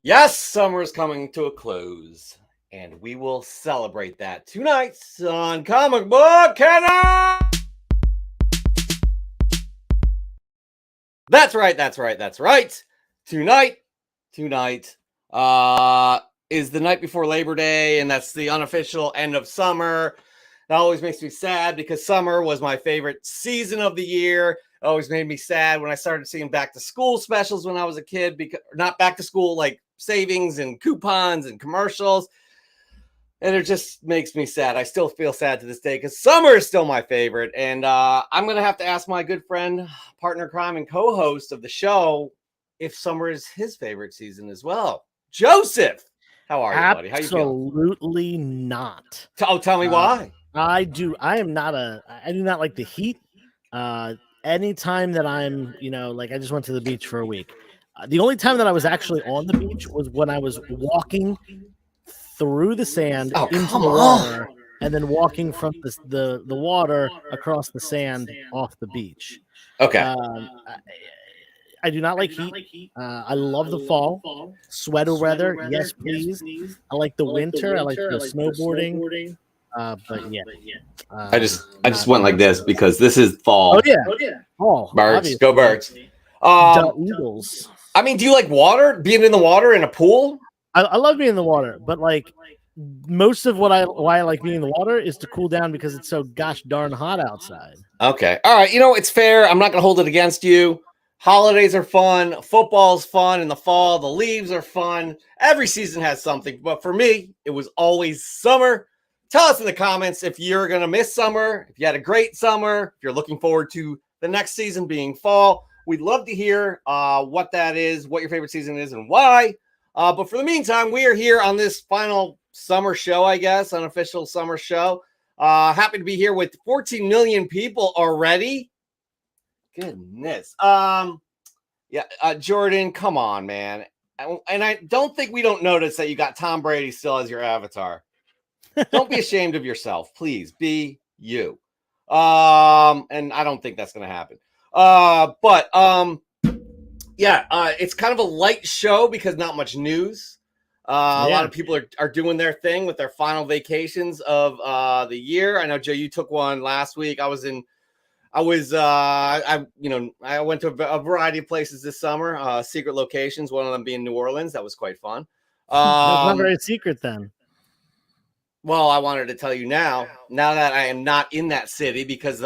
Yes, summer is coming to a close, and we will celebrate that tonight on Comic Book Canon. That's right. Tonight, is the night before Labor Day, and that's the unofficial end of summer. That always makes me sad because summer was my favorite season of the year. It always made me sad when I started seeing back to school specials when I was a kid, because not back to school like savings and coupons and commercials. And it just makes me sad. I still feel sad to this day because summer is still my favorite. And I'm going to have to ask my good friend, partner crime, and co-host of the show if summer is his favorite season as well. Joseph, how are you, buddy? How you feeling? Absolutely not. Tell me why. I do not like the heat. Anytime that I'm, like I just went to the beach for a week. The only time that I was actually on the beach was when I was walking through the sand into the water and then walking from the water across the sand off the beach. Okay. I do not like heat. I love the fall. Sweater weather, yes, please. I like the winter. I like the snowboarding. But yeah. I just went like this because this is fall. Oh yeah. Fall. Birds. Obviously. Go birds. The Eagles. I mean, do you like water? Being in the water in a pool? I love being in the water, but like most of why I like being in the water is to cool down because it's so gosh darn hot outside. Okay. All right. It's fair. I'm not going to hold it against you. Holidays are fun. Football's fun in the fall. The leaves are fun. Every season has something. But for me, it was always summer. Tell us in the comments if you're going to miss summer, if you had a great summer, if you're looking forward to the next season being fall. We'd love to hear what that is, what your favorite season is, and why. But for the meantime, we are here on this final summer show, I guess, unofficial summer show. Happy to be here with 14 million people already. Goodness. Jordan, come on, man. And I don't think we don't notice that you got Tom Brady still as your avatar. Don't be ashamed of yourself. Please be you. And I don't think that's going to happen. It's kind of a light show because not much news. A lot of people are doing their thing with their final vacations of the year. I know, Joe, you took one last week. I went to a variety of places this summer, secret locations, one of them being New Orleans. That was quite fun. That's not very secret then. Well, I wanted to tell you now that I am not in that city because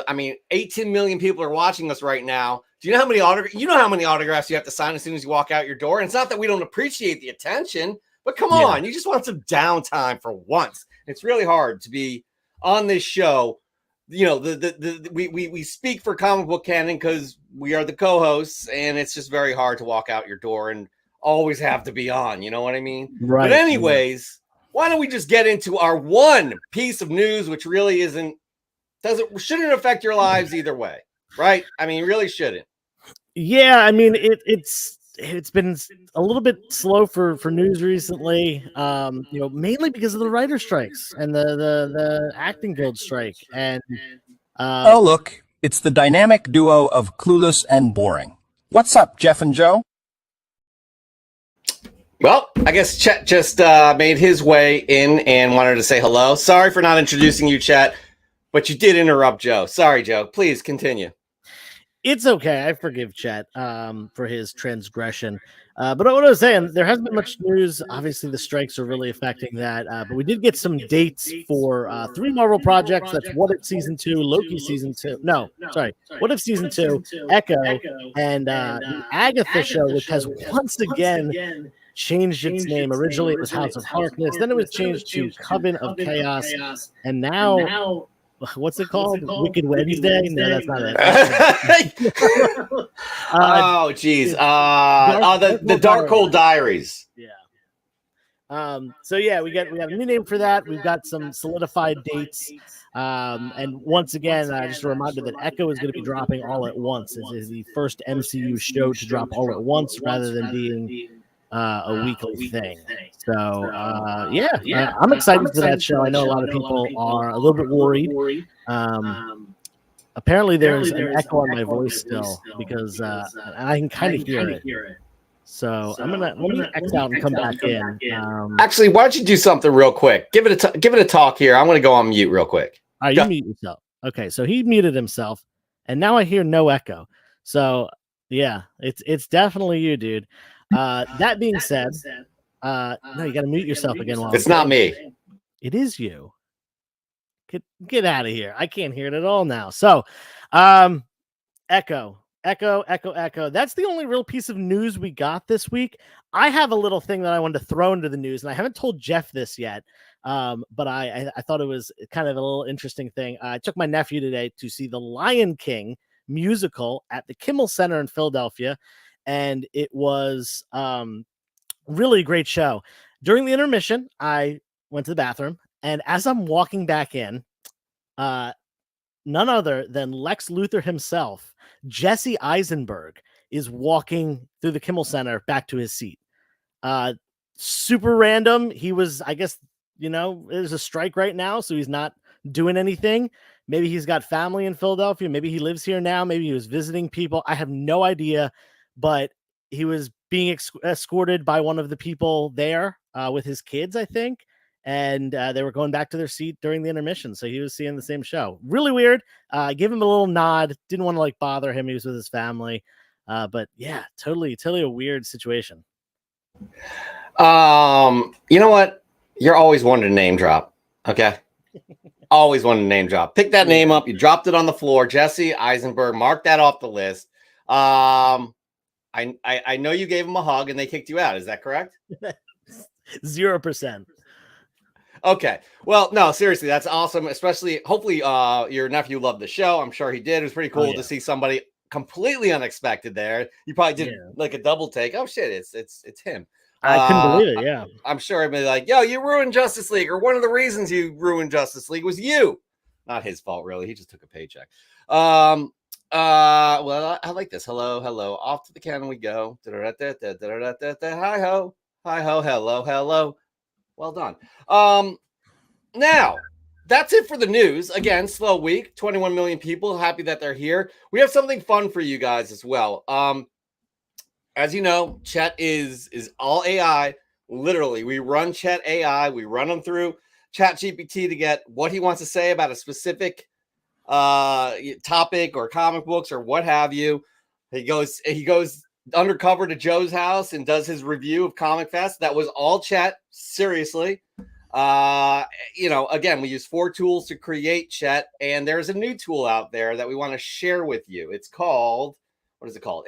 18 million people are watching us right now. Do you know how many autographs you have to sign as soon as you walk out your door? And it's not that we don't appreciate the attention, but come on, you just want some downtime for once. It's really hard to be on this show. We speak for Comic Book Canon because we are the co-hosts, and it's just very hard to walk out your door and always have to be on. You know what I mean? Right. But anyways. Why don't we just get into our one piece of news, which really shouldn't affect your lives either way, right? I mean, really shouldn't. Yeah, I mean, it's been a little bit slow for news recently, mainly because of the writer strikes and the acting guild strike. And oh, look, it's the dynamic duo of Clueless and Boring. What's up, Jeff and Joe? Well, I guess Chet just made his way in and wanted to say hello. Sorry for not introducing you, Chet, but you did interrupt Joe. Sorry, Joe. Please continue. It's okay. I forgive Chet for his transgression. But what I was saying, there hasn't been much news. Obviously, the strikes are really affecting that. But we did get some dates for 3 Marvel projects. That's What If Season 2, Loki Season 2. What If Season 2, Echo, and the Agatha show, which has once again changed its name. Originally, it was House of Harkness. Then it was changed to Coven of Chaos. And now, what's it called? Wicked Wednesday? No, that's not it. Oh, geez. The Darkhold Diaries. Yeah. We got a new name for that. We've got some solidified dates. And once again, just a reminder that Echo is going to be dropping all at once. This is the first MCU show to drop all at once rather than being a weekly thing. So I'm excited for that show. I know a lot of people are a little bit worried. Apparently there's an echo on my voice still because I can kind of hear it. So I'm gonna let me X out and come back in. Actually, why don't you do something real quick? Give it a talk here. I'm gonna go on mute real quick. All right, you mute yourself. Okay, so he muted himself, and now I hear no echo. So yeah, it's definitely you, dude. That being said, no, you got to mute yourself again. It's not me. It is you. Get out of here. I can't hear it at all now. So, echo. That's the only real piece of news we got this week. I have a little thing that I wanted to throw into the news, and I haven't told Jeff this yet. But I thought it was kind of a little interesting thing. I took my nephew today to see the Lion King musical at the Kimmel Center in Philadelphia, and it was really great show. During the intermission, I went to the bathroom, and as I'm walking back in, none other than Lex Luthor himself, Jesse Eisenberg, is walking through the Kimmel Center back to his seat. Super random. He was, I guess, there's a strike right now, so he's not doing anything. Maybe he's got family in Philadelphia. Maybe he lives here now. Maybe he was visiting people. I have no idea, but he was being escorted by one of the people there with his kids, I think. And they were going back to their seat during the intermission. So he was seeing the same show. Really weird. Give him a little nod. Didn't want to bother him. He was with his family. But yeah, totally a weird situation. You know what? You're always one to name drop. Okay. Always one to name drop. Pick that name up. You dropped it on the floor. Jesse Eisenberg. Mark that off the list. I know you gave him a hug and they kicked you out. Is that correct? 0%. Okay. Well, no, seriously, that's awesome. Especially, hopefully, your nephew loved the show. I'm sure he did. It was pretty cool to see somebody completely unexpected there. You probably did like a double take. Oh shit, it's him. I couldn't believe it. Yeah, I'm sure I'd be like, yo, you ruined Justice League, or one of the reasons you ruined Justice League was you. Not his fault, really. He just took a paycheck. Well, I like this. Hello. Off to the cannon we go. Hi ho, hello. Well done. Now that's it for the news. Again, slow week. 21 million people. Happy that they're here. We have something fun for you guys as well. As you know, Chet is all AI. Literally, we run Chet AI. We run him through ChatGPT to get what he wants to say about a specific topic or comic books or what have you. He goes undercover to Joe's house and does his review of Comic Fest. That was all Chet. Seriously. Again, we use 4 tools to create Chet, and there's a new tool out there that we want to share with you. It's called, what is it called?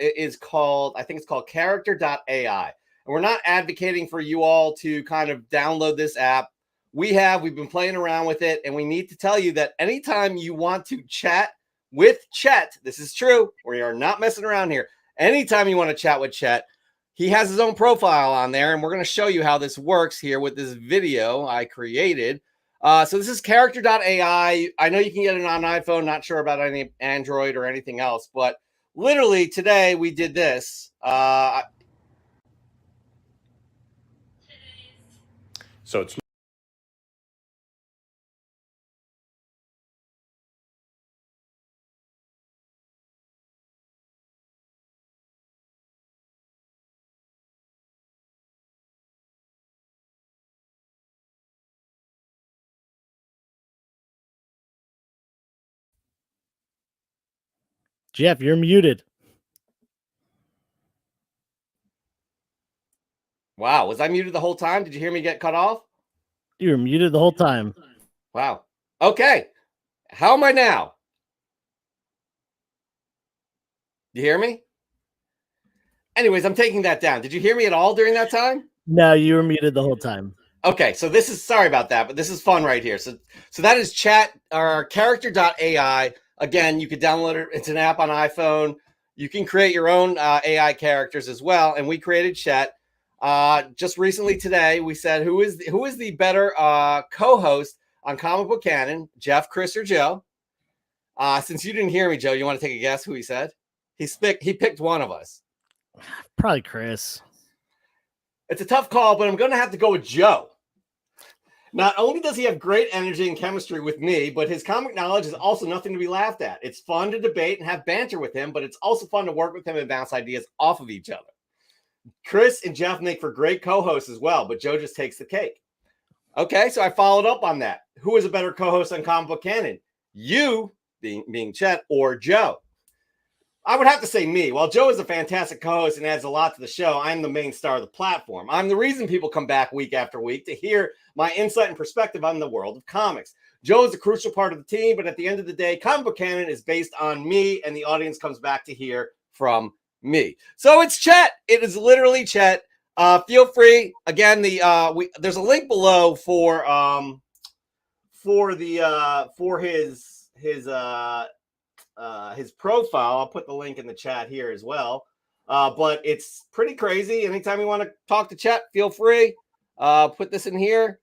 I think it's called Character.ai. And we're not advocating for you all to kind of download this app. We've been playing around with it, and we need to tell you that anytime you want to chat with Chet, this is true, we are not messing around here. Anytime you want to chat with Chet, he has his own profile on there, and we're going to show you how this works here with this video I created. So this is Character.ai. I know you can get it on iPhone, not sure about any Android or anything else, but literally today we did this. So it's Jeff, you're muted. Wow, was I muted the whole time? Did you hear me get cut off? You were muted the whole time. Wow. Okay. How am I now? You hear me? Anyways, I'm taking that down. Did you hear me at all during that time? No, you were muted the whole time. Okay, so this is, sorry about that, but this is fun right here. So that is Chat or Character.ai. Again, you could download it. It's an app on iPhone. You can create your own AI characters as well. And we created Chet. Just recently today, we said, who is the better co-host on Comic Book Canon, Jeff, Chris, or Joe? Since you didn't hear me, Joe, you want to take a guess who he said? He picked one of us. Probably Chris. It's a tough call, but I'm going to have to go with Joe. Not only does he have great energy and chemistry with me, but his comic knowledge is also nothing to be laughed at. It's fun to debate and have banter with him, but it's also fun to work with him and bounce ideas off of each other. Chris and Jeff make for great co-hosts as well, but Joe just takes the cake. Okay, so I followed up on that. Who is a better co-host on Comic Book Canon? You, being Chet, or Joe? I would have to say me. While Joe is a fantastic co-host and adds a lot to the show, I'm the main star of the platform. I'm the reason people come back week after week to hear my insight and perspective on the world of comics. Joe is a crucial part of the team, but at the end of the day, Comic Book Canon is based on me, and the audience comes back to hear from me. So it's Chet. It is literally Chet. Feel free. Again, there's a link below for his profile. I'll put the link in the chat here as well. But it's pretty crazy. Anytime you want to talk to Chet, feel free. Put this in here.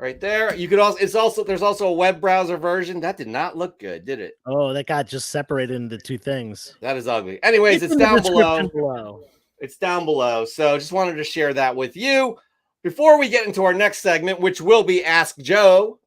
Right there. You could also there's also a web browser version. That did not look good, did it? Oh, that got just separated into two things. That is ugly. Anyways, it's down below. It's down below. So just wanted to share that with you. Before we get into our next segment, which will be Ask Joe,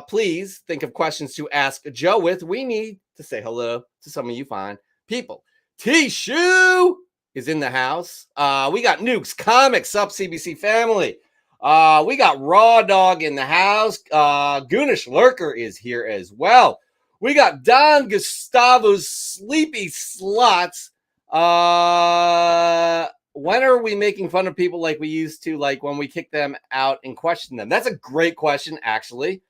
please think of questions to ask Joe with. We need to say hello to some of you fine people. T-Shoe is in the house. We got Nukes Comics up, CBC family. We got Raw Dog in the house. Goonish Lurker is here as well. We got Don Gustavo's Sleepy Slots. When are we making fun of people like we used to, like when we kick them out and question them? That's a great question, actually.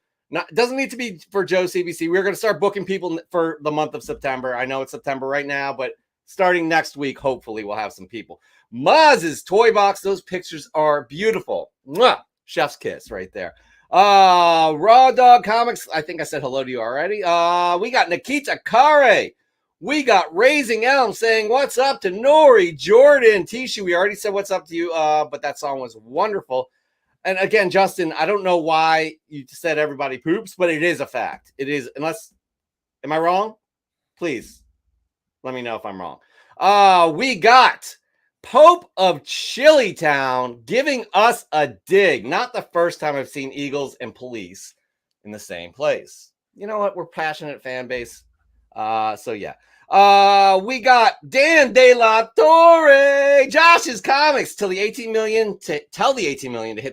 Doesn't need to be for Joe CBC. We're going to start booking people for the month of September. I know it's September right now, but starting next week, hopefully we'll have some people. Maz's Toy Box. Those pictures are beautiful. Mwah! Chef's kiss right there. Raw Dog Comics. I think I said hello to you already. We got Nikita Kare. We got Raising Elm saying what's up to Nori, Jordan, Tishu. We already said what's up to you, but that song was wonderful. And again, Justin, I don't know why you said everybody poops, but it is a fact. It is, am I wrong? Please let me know if I'm wrong. We got Pope of Chillytown giving us a dig. Not the first time I've seen Eagles and Police in the same place. You know what? We're passionate fan base. So yeah. We got Dan De La Torre, Josh's Comics, tell the 18 million to hit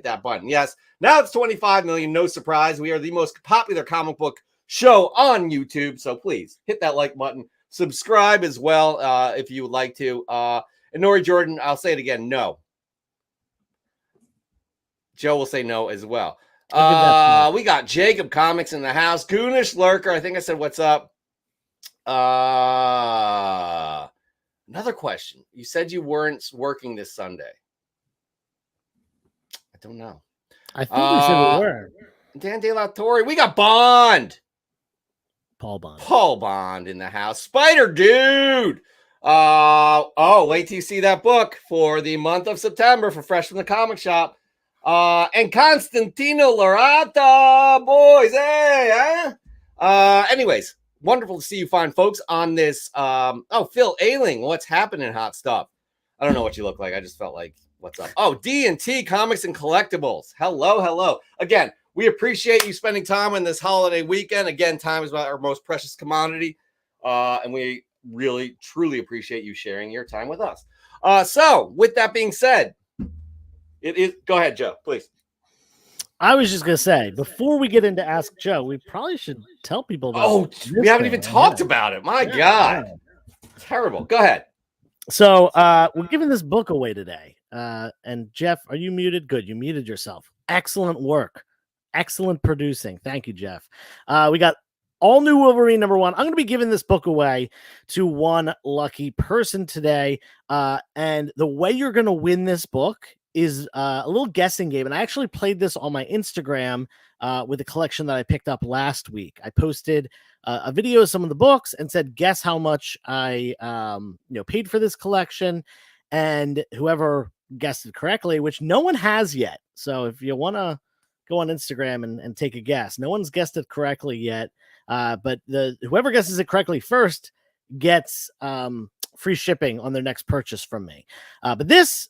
that button. Yes, now it's 25 million. No surprise. We are the most popular comic book show on YouTube. So please hit that like button. Subscribe as well if you would like to. And Nori Jordan, I'll say it again. No. Joe will say no as well. We got Jacob Comics in the house. Goonish Lurker. I think I said what's up. Another question. You said you weren't working this Sunday. I don't know. I think we said we were. Dan De La Torre. We got Bond. Paul Bond in the house. Spider Dude. Wait till you see that book for the month of September for Fresh from the Comic Shop. And Constantino Lorata. Boys, hey, huh? Anyways. Wonderful to see you fine folks on this. Phil Ailing, what's happening, hot stuff? I don't know what you look like. I just felt like, what's up? Oh, D&T Comics and Collectibles. Hello. Again, we appreciate you spending time on this holiday weekend. Again, time is our most precious commodity. And we really, truly appreciate you sharing your time with us. So with that being said, go ahead, Joe, please. I was just going to say, before we get into Ask Joe, we probably should tell people about we haven't even talked about it. My God. Yeah. Terrible. Go ahead. So we're giving this book away today. And Jeff, are you muted? Good. You muted yourself. Excellent work. Excellent producing. Thank you, Jeff. We got All New Wolverine #1. I'm going to be giving this book away to one lucky person today. And the way you're going to win this book is a little guessing game. And I actually played this on my Instagram with a collection that I picked up last week. I posted a video of some of the books and said, guess how much I paid for this collection. And whoever guessed it correctly, which no one has yet. So if you want to go on Instagram and take a guess, no one's guessed it correctly yet. But whoever guesses it correctly first gets free shipping on their next purchase from me. But this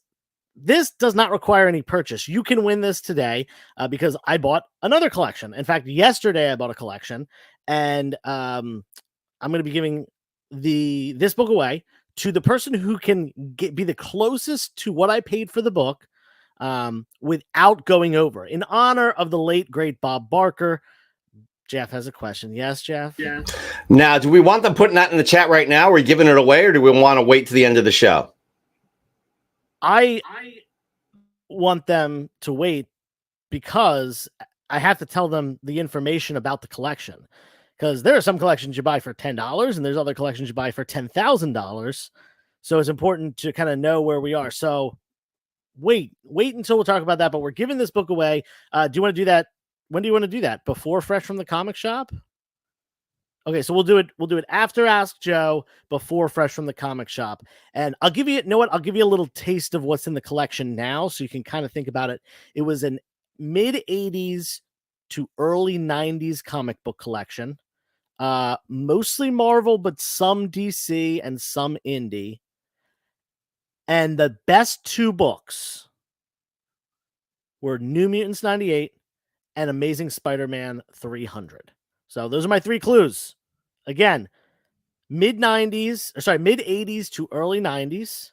does not require any purchase. You can win this today because I bought another collection. In fact, yesterday I bought a collection, and I'm going to be giving this book away to the person who can be the closest to what I paid for the book without going over. In honor of the late, great Bob Barker, Jeff has a question. Yes, Jeff? Yeah. Now, do we want them putting that in the chat right now? Are we giving it away, or do we want to wait to the end of the show? I want them to wait because I have to tell them the information about the collection. Because there are some collections you buy for $10 and there's other collections you buy for $10,000. So it's important to kind of know where we are. So wait until we'll talk about that. But we're giving this book away. Do you want to do that? When do you want to do that? Before Fresh from the Comic Shop? Okay, so we'll do it after Ask Joe, before Fresh from the Comic Shop. And I'll give you know what? I'll give you a little taste of what's in the collection now so you can kind of think about it. It was an mid-'80s to early 90s comic book collection. Mostly Marvel, but some DC and some indie. And the best two books were New Mutants 98 and Amazing Spider-Man 300. So those are my three clues. Again, mid-80s to early 90s.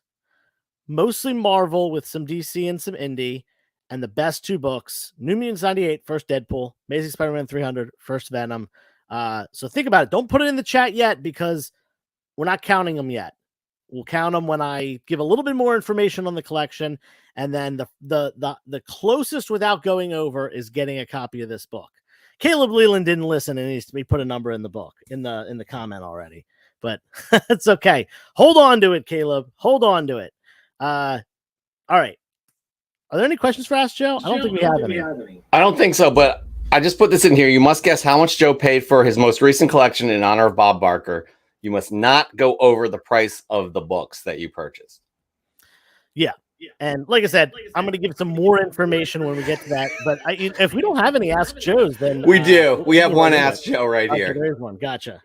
Mostly Marvel with some DC and some indie. And the best two books, New Mutants 98, first Deadpool, Amazing Spider-Man 300, first Venom. So think about it. Don't put it in the chat yet because we're not counting them yet. We'll count them when I give a little bit more information on the collection, and then the closest without going over is getting a copy of this book. Caleb Leland didn't listen, and he put a number in the book in the comment already, but it's okay. Hold on to it, Caleb. Hold on to it. All right. Are there any questions for Ask Joe? I don't think we have any. I don't think so, but I just put this in here. You must guess how much Joe paid for his most recent collection in honor of Bob Barker. You must not go over the price of the books that you purchased. Yeah. And like I said, I'm going to give some more information when we get to that. But if we don't have any Ask Joes, then we do. We have one Ask Joe right here. There's one. Gotcha.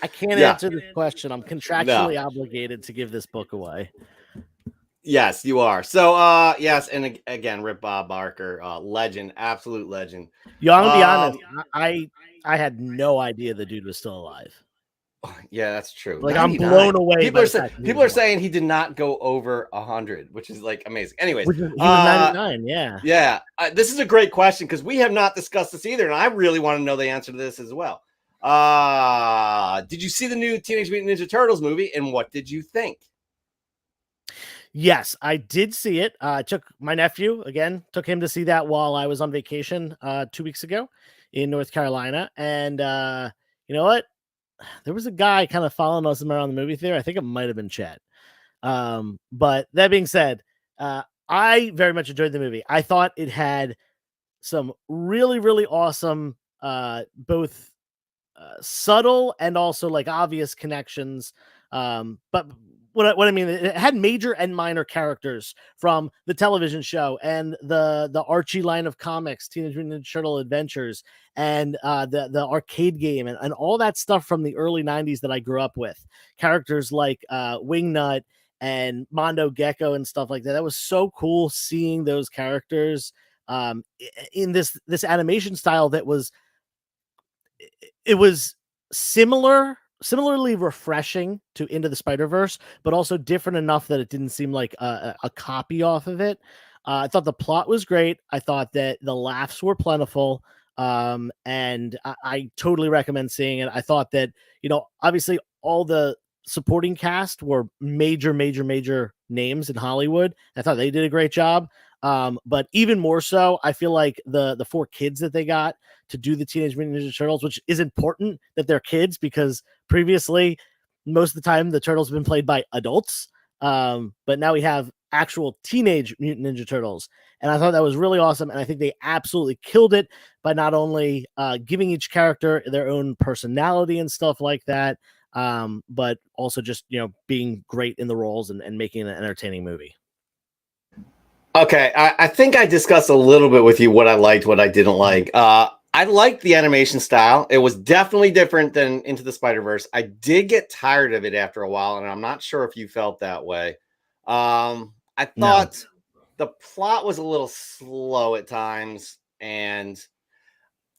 I can't answer this question. I'm contractually obligated to give this book away. Yes, you are. So, yes, and again, Rip Bob Barker, legend, absolute legend. Yeah, I'm gonna be honest. I had no idea the dude was still alive. Yeah, that's true. Like 99. I'm blown away. People are saying he did not go over 100, which is like amazing. Anyways, he was 99. Yeah, yeah. This is a great question because we have not discussed this either, and I really want to know the answer to this as well. Did you see the new Teenage Mutant Ninja Turtles movie, and what did you think? Yes, I did see it. I took my nephew took him to see that while I was on vacation 2 weeks ago in North Carolina. And you know what? There was a guy kind of following us around the movie theater. I think it might have been Chet. But that being said, I very much enjoyed the movie. I thought it had some really, really awesome, both subtle and also like obvious connections. But what I mean, it had major and minor characters from the television show and the Archie line of comics, Teenage Mutant Ninja Turtle Adventures, and the arcade game and all that stuff from the early 90s that I grew up with. Characters like Wingnut and Mondo Gecko and stuff like that. That was so cool seeing those characters in this animation style that was similarly refreshing to Into the Spider-Verse, but also different enough that it didn't seem like a copy off of it. I thought the plot was great. I thought that the laughs were plentiful. And I totally recommend seeing it. I thought that, obviously all the supporting cast were major names in Hollywood. I thought they did a great job. But even more so, I feel like the four kids that they got to do the Teenage Mutant Ninja Turtles, which is important that they're kids because previously, most of the time, the Turtles have been played by adults. But now we have actual Teenage Mutant Ninja Turtles. And I thought that was really awesome. And I think they absolutely killed it by not only giving each character their own personality and stuff like that, but also just, being great in the roles and making an entertaining movie. Okay, I think I discussed a little bit with you what I liked, what I didn't like. I liked the animation style. It was definitely different than Into the Spider-Verse. I did get tired of it after a while, and I'm not sure if you felt that way. I thought the plot was a little slow at times, and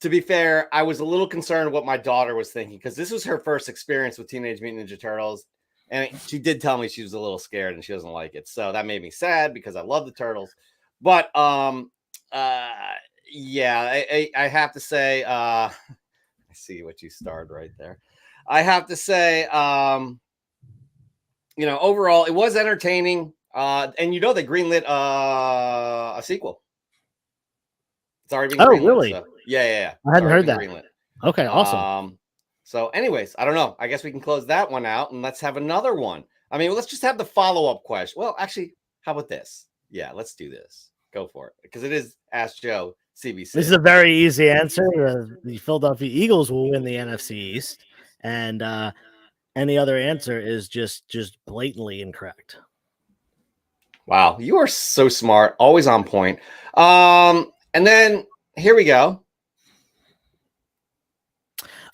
to be fair, I was a little concerned what my daughter was thinking because this was her first experience with Teenage Mutant Ninja Turtles. And she did tell me she was a little scared and she doesn't like it. So that made me sad because I love the Turtles. But yeah, I have to say, I see what you starred right there. I have to say, overall, it was entertaining. And they greenlit a sequel. It's already been greenlit. Really? So, yeah. I hadn't heard that. Greenlit. Okay, awesome. So anyways, I don't know. I guess we can close that one out and let's have another one. I mean, let's just have the follow-up question. Well, actually, how about this? Yeah, let's do this. Go for it. Because it is Ask Joe, CBC. This is a very easy answer. The Philadelphia Eagles will win the NFC East. And any other answer is just blatantly incorrect. Wow, you are so smart, always on point. And then here we go.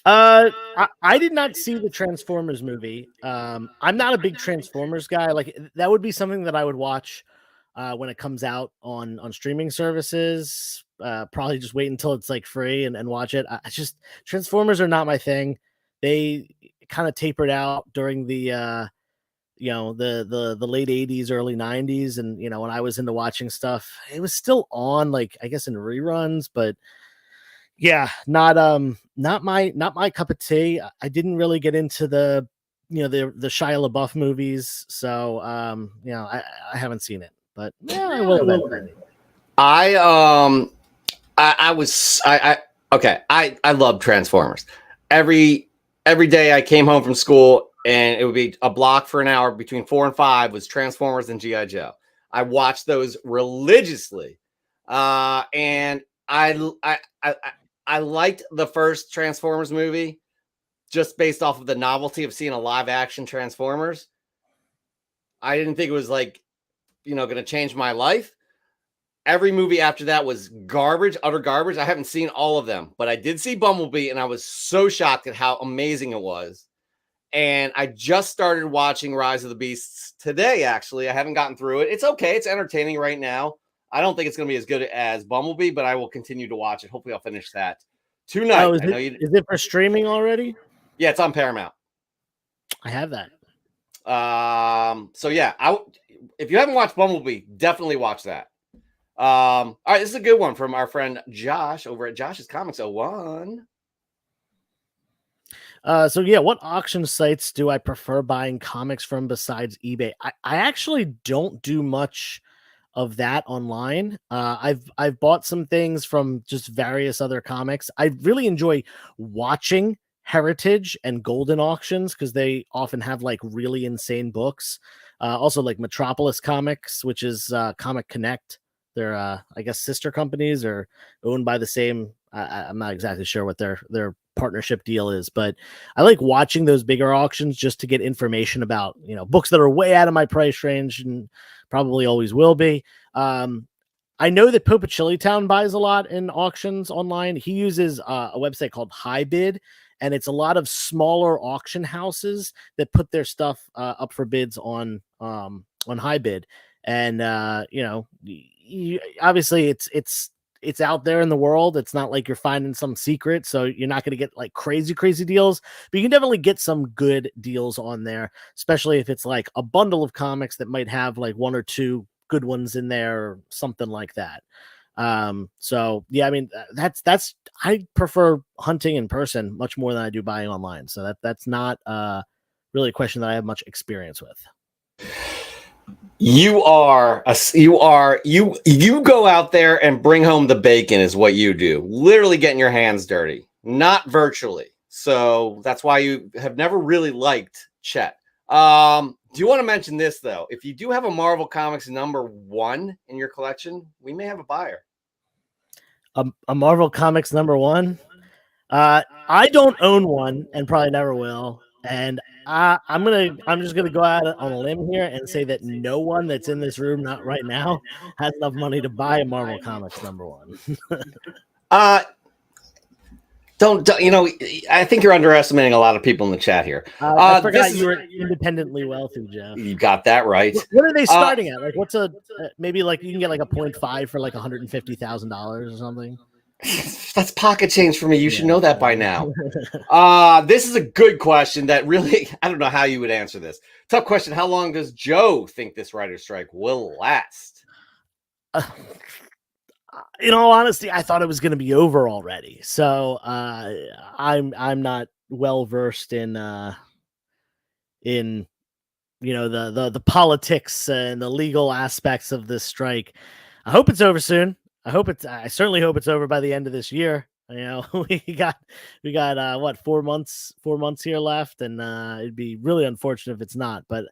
I did not see the Transformers movie. I'm not a big Transformers guy. Like that would be something that I would watch when it comes out on streaming services. Probably just wait until it's like free and watch it. Transformers are not my thing. They kind of tapered out during the the late 80s, early 90s. And, when I was into watching stuff, it was still on, like, I guess in reruns, but yeah, not my cup of tea. I didn't really get into the Shia LaBeouf movies. So, I haven't seen it, but yeah, I will eventually. I love Transformers. Every day I came home from school and it would be a block for an hour between 4 and 5 was Transformers and G.I. Joe. I watched those religiously. And I liked the first Transformers movie just based off of the novelty of seeing a live action Transformers. I didn't think it was going to change my life. Every movie after that was garbage, utter garbage. I haven't seen all of them, but I did see Bumblebee and I was so shocked at how amazing it was. And I just started watching Rise of the Beasts today, actually. I haven't gotten through it. It's okay. It's entertaining right now. I don't think it's going to be as good as Bumblebee, but I will continue to watch it. Hopefully I'll finish that tonight. Oh, is it for streaming already? Yeah, it's on Paramount. I have that. So yeah, if you haven't watched Bumblebee, definitely watch that. All right, this is a good one from our friend Josh over at Josh's Comics 01. So yeah, what auction sites do I prefer buying comics from besides eBay? I actually don't do much of that online. I've bought some things from just various other comics. I really enjoy watching Heritage and Golden auctions because they often have like really insane books. Also like Metropolis Comics, which is Comic Connect. They're I guess sister companies or owned by the same. I'm not exactly sure what their partnership deal is, but I like watching those bigger auctions just to get information about books that are way out of my price range and probably always will be. I know that Popa Chili Town buys a lot in auctions online. He uses a website called HiBid, and it's a lot of smaller auction houses that put their stuff up for bids on HiBid. And obviously it's out there in the world. It's not like you're finding some secret, so you're not going to get like crazy deals, but you can definitely get some good deals on there, especially if it's like a bundle of comics that might have like one or two good ones in there or something like that. So yeah, I mean, that's I prefer hunting in person much more than I do buying online. So that's not really a question that I have much experience with. You go out there and bring home the bacon is what you do. Literally getting your hands dirty, not virtually. So that's why you have never really liked Chet. Do you want to mention this though? If you do have a Marvel Comics #1 in your collection, we may have a buyer. A Marvel Comics #1? I don't own one and probably never will. And I'm just gonna go out on a limb here and say that no one that's in this room, not right now, has enough money to buy a Marvel Comics #1. Don't I think you're underestimating a lot of people in the chat here. I forgot you were independently wealthy, Jeff. You got that right. What are they starting at? Like, what's maybe like you can get like a 0.5 for like $150,000 or something? That's pocket change for me. You should know that by now. This is a good question that really, I don't know how you would answer this. Tough question. How long does Joe think this writer's strike will last? In all honesty, I thought it was going to be over already. So I'm not well versed in the politics and the legal aspects of this strike. I hope it's over soon. I certainly hope it's over by the end of this year. You know, we got what 4 months here left, and it'd be really unfortunate if it's not. But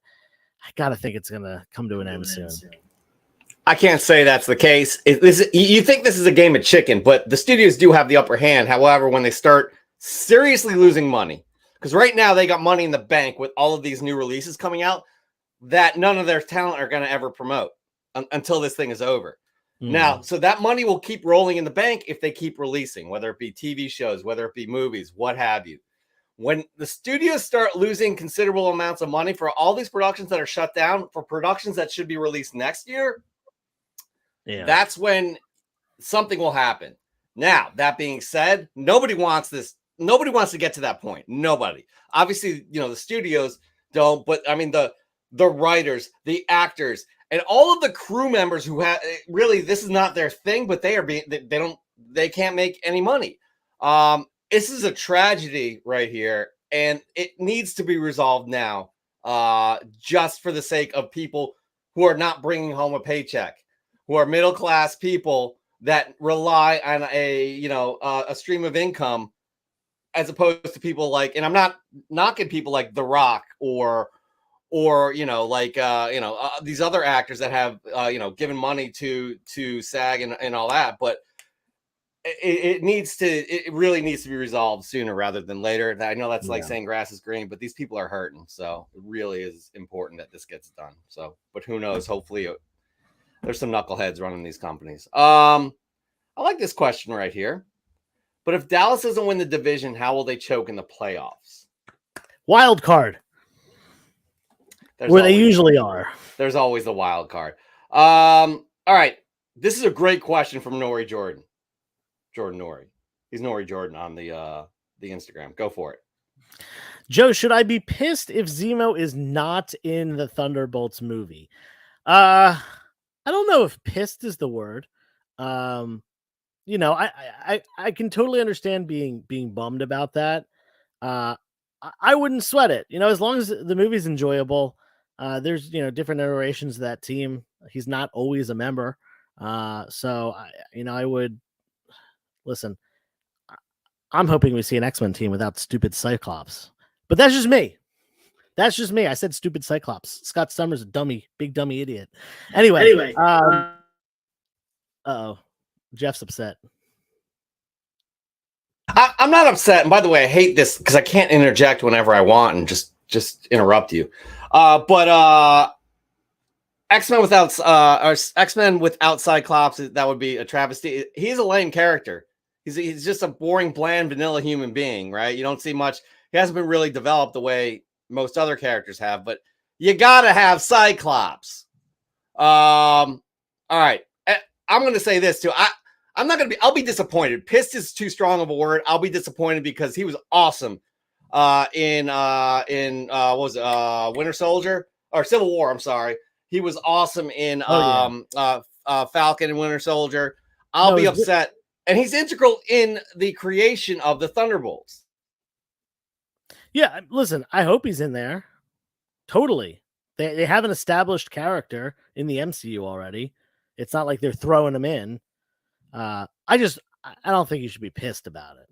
I gotta think it's gonna come to an end soon. I can't say that's the case. You think this is a game of chicken, but the studios do have the upper hand. However, when they start seriously losing money, because right now they got money in the bank with all of these new releases coming out that none of their talent are going to ever promote until this thing is over. Now, so that money will keep rolling in the bank if they keep releasing, whether it be TV shows, whether it be movies, what have you. When the studios start losing considerable amounts of money for all these productions that are shut down, for productions that should be released next year, that's when something will happen. Now, that being said, nobody wants this. Nobody wants to get to that point. Nobody. Obviously, the studios don't, but I mean the writers, the actors, and all of the crew members who have really, this is not their thing, but they can't make any money. This is a tragedy right here, and it needs to be resolved now, just for the sake of people who are not bringing home a paycheck, who are middle class people that rely on a stream of income, as opposed to people like, and I'm not knocking people like The Rock or these other actors that have given money to SAG and all that, but it really needs to be resolved sooner rather than later. I know that's like saying grass is green, but these people are hurting, so it really is important that this gets done. So, but who knows? Hopefully, there's some knuckleheads running these companies. I like this question right here. But if Dallas doesn't win the division, how will they choke in the playoffs? Wild card. Where they usually are. There's always the wild card. All right. This is a great question from Nori Jordan. Jordan Nori. He's Nori Jordan on the Instagram. Go for it. Joe, should I be pissed if Zemo is not in the Thunderbolts movie? I don't know if pissed is the word. I can totally understand being bummed about that. I wouldn't sweat it. As long as the movie's enjoyable. There's different iterations of that team. He's not always a member. So I would listen. I'm hoping we see an X-Men team without stupid Cyclops. But that's just me. I said stupid Cyclops. Scott Summers a dummy, big dummy idiot. Anyway. Uh-oh. Jeff's upset. I'm not upset. And by the way, I hate this because I can't interject whenever I want and just interrupt you. But X-Men without Cyclops, that would be a travesty. He's a lame character. He's just a boring, bland, vanilla human being, right? You don't see much. He hasn't been really developed the way most other characters have, but you gotta have Cyclops. All right. I'm going to say this too. I'll be disappointed. Pissed is too strong of a word. I'll be disappointed because he was awesome in what was it, Winter Soldier or Civil War. I'm sorry. He was awesome in Falcon and Winter Soldier. I'll be upset. And he's integral in the creation of the Thunderbolts. Yeah, listen, I hope he's in there. Totally. They have an established character in the MCU already. It's not like they're throwing him in. I don't think you should be pissed about it.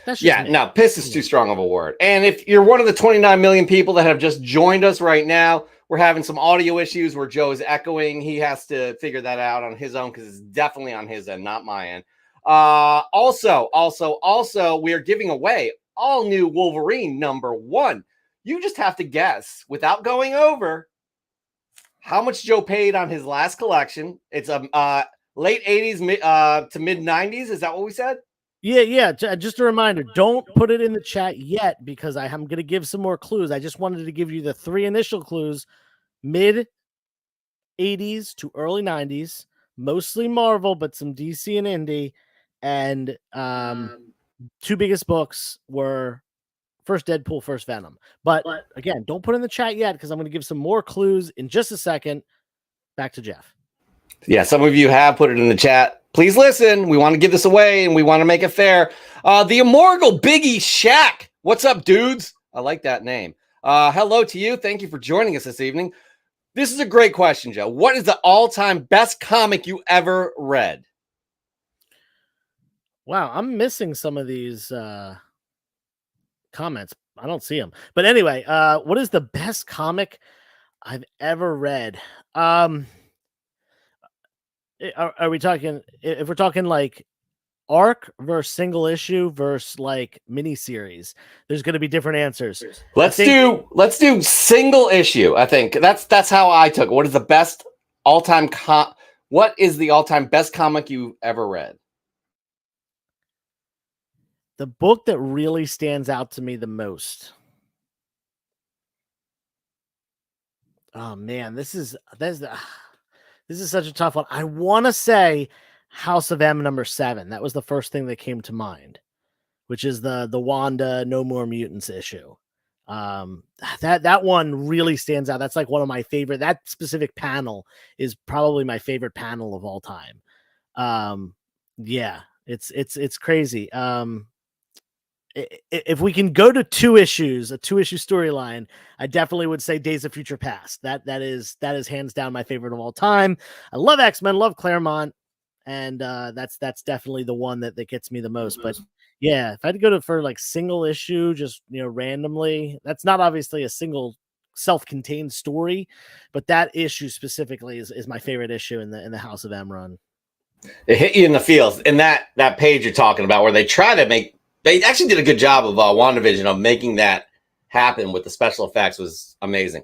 That's just no, piss is too strong of a word. And if you're one of the 29 million people that have just joined us right now, we're having some audio issues where Joe is echoing. He has to figure that out on his own because it's definitely on his end, not my end. Also, we are giving away all new Wolverine #1. You just have to guess without going over how much Joe paid on his last collection. It's a late 80s to mid 90s. Is that what we said? Yeah. Just a reminder, don't put it in the chat yet because I'm going to give some more clues. I just wanted to give you the 3 initial clues. Mid 80s to early 90s, mostly Marvel, but some DC and indie. and two biggest books were first Deadpool, first Venom. But again, don't put in the chat yet because I'm going to give some more clues in just a second. Back to Jeff. Yeah, some of you have put it in the chat. Please listen. We want to give this away and we want to make it fair. The Immortal Biggie Shaq. What's up, dudes? I like that name. Hello to you. Thank you for joining us this evening. This is a great question, Joe. What is the all-time best comic you ever read? Wow, I'm missing some of these comments. I don't see them. But anyway, what is the best comic I've ever read? Are we talking, if we're talking like arc versus single issue versus like miniseries, there's going to be different answers. Let's do single issue. I think that's how I took it. What is the best all-time what is the all-time best comic you ever read? The book that really stands out to me the most. Oh man, this is such a tough one. I want to say House of M #7. That was the first thing that came to mind, which is the Wanda No More Mutants issue. That one really stands out. That's like one of my favorite. That specific panel is probably my favorite panel of all time. Yeah, it's crazy. If we can go to a 2-issue storyline, I definitely would say Days of Future Past. That is hands down my favorite of all time. I love X-Men, love Claremont, and that's definitely the one that gets me the most. But yeah, if I had to go for like single issue, just randomly, that's not obviously a single self-contained story, but that issue specifically is my favorite issue in the House of M run. It hit you in the feels. And that page you're talking about where they actually did a good job of WandaVision of making that happen with the special effects was amazing.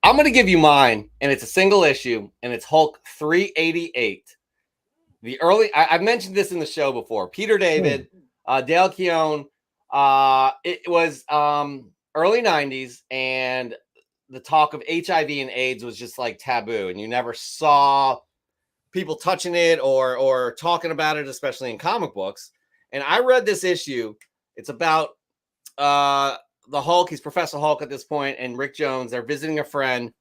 I'm going to give you mine, and it's a single issue, and it's Hulk 388. I've mentioned this in the show before. Peter David, Dale Keown. It was early 90s, and the talk of HIV and AIDS was just like taboo, and you never saw people touching it or talking about it, especially in comic books. And I read this issue. It's about the Hulk. He's Professor Hulk at this point, and Rick Jones. They're visiting a friend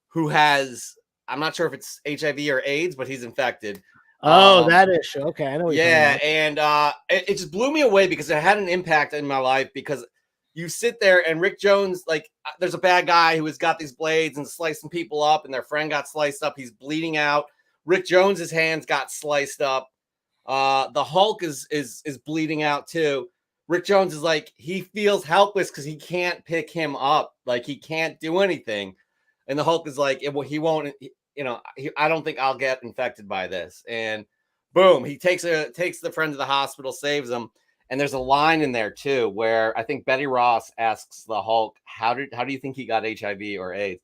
who has, I'm not sure if it's HIV or AIDS, but he's infected. Oh, that issue. Okay, I know what you're talking about. And it just blew me away because it had an impact in my life, because you sit there and Rick Jones, like, there's a bad guy who has got these blades and slicing people up, and their friend got sliced up. He's bleeding out. Rick Jones's hands got sliced up. The Hulk is bleeding out too. Rick Jones is like, he feels helpless because he can't pick him up. Like, he can't do anything. And the Hulk is like, he won't, I don't think I'll get infected by this. And boom, he takes the friend to the hospital, saves him. And there's a line in there too, where I think Betty Ross asks the Hulk, how do you think he got HIV or AIDS?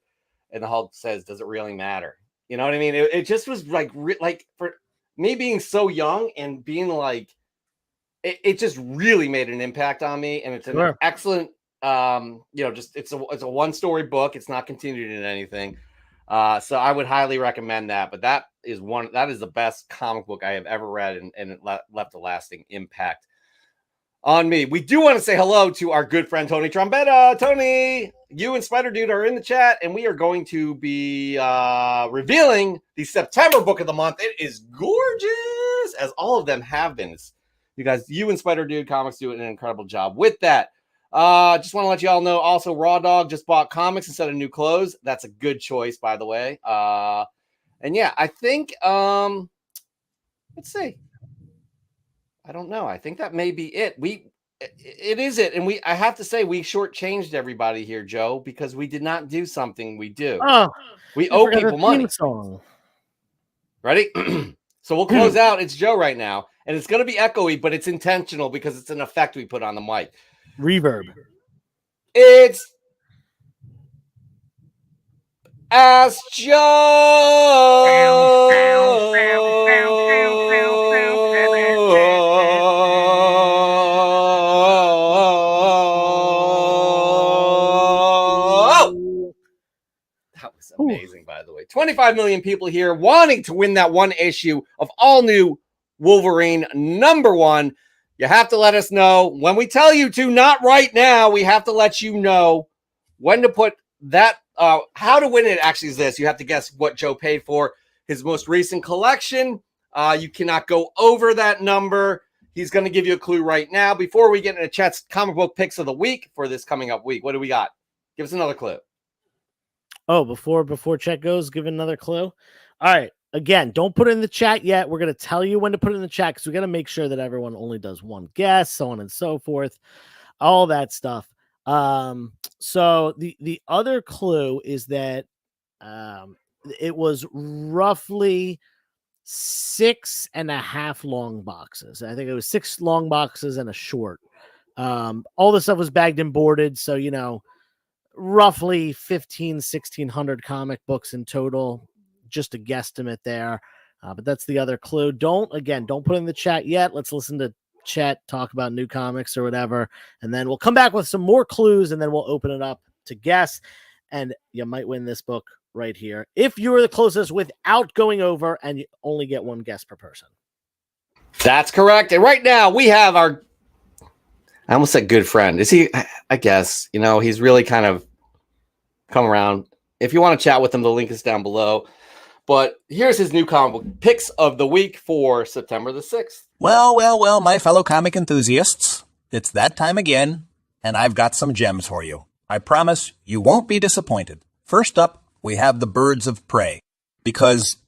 And the Hulk says, does it really matter? You know what I mean? It just was like for me being so young and being like, it just really made an impact on me. And it's an excellent, it's a one-story book. It's not continued in anything. So I would highly recommend that. But that is the best comic book I have ever read, and it left a lasting impact on me. We do want to say hello to our good friend Tony Trombetta. Tony, you and Spider Dude are in the chat, and we are going to be revealing the September book of the month. It is gorgeous, as all of them have been. You guys, you and Spider Dude Comics do an incredible job with that. Just want to let you all know, also, Raw Dog just bought comics instead of new clothes. That's a good choice, by the way. And yeah, I think, let's see. I don't know. I think that may be it. It is it. And I have to say, we shortchanged everybody here, Joe, because we did not do something we do. Oh, we owe people money. Song. Ready? So we'll close out. It's Joe right now. And it's going to be echoey, but it's intentional because it's an effect we put on the mic. Reverb. It's Ask Joe. That was amazing, by the way. 25 million people here wanting to win that one issue of all new Wolverine #1. You have to let us know when we tell you to, not right now. We have to let you know when to put that. How to win it actually is this. You have to guess what Joe paid for his most recent collection. You cannot go over that number. He's going to give you a clue right now. Before we get into Chet's comic book picks of the week for this coming up week, what do we got? Give us another clue. Oh, before Chet goes, give another clue. All right. Again, don't put it in the chat yet. We're going to tell you when to put it in the chat because we got to make sure that everyone only does one guess, so on and so forth, all that stuff. So the other clue is that it was roughly 6.5 long boxes. I think it was 6 long boxes and a short. All the stuff was bagged and boarded, so roughly 1,600 comic books in total. Just a guesstimate there, but that's the other clue. Don't put it in the chat yet. Let's listen to Chet talk about new comics or whatever, and then we'll come back with some more clues, and then we'll open it up to guess, and you might win this book right here if you are the closest without going over, and you only get one guess per person. That's correct. And right now we have I almost said good friend. Is he? I guess he's really kind of come around. If you want to chat with him, the link is down below. But here's his new comic book picks of the week for September the 6th. Well, my fellow comic enthusiasts, it's that time again, and I've got some gems for you. I promise you won't be disappointed. First up, we have the Birds of Prey, because,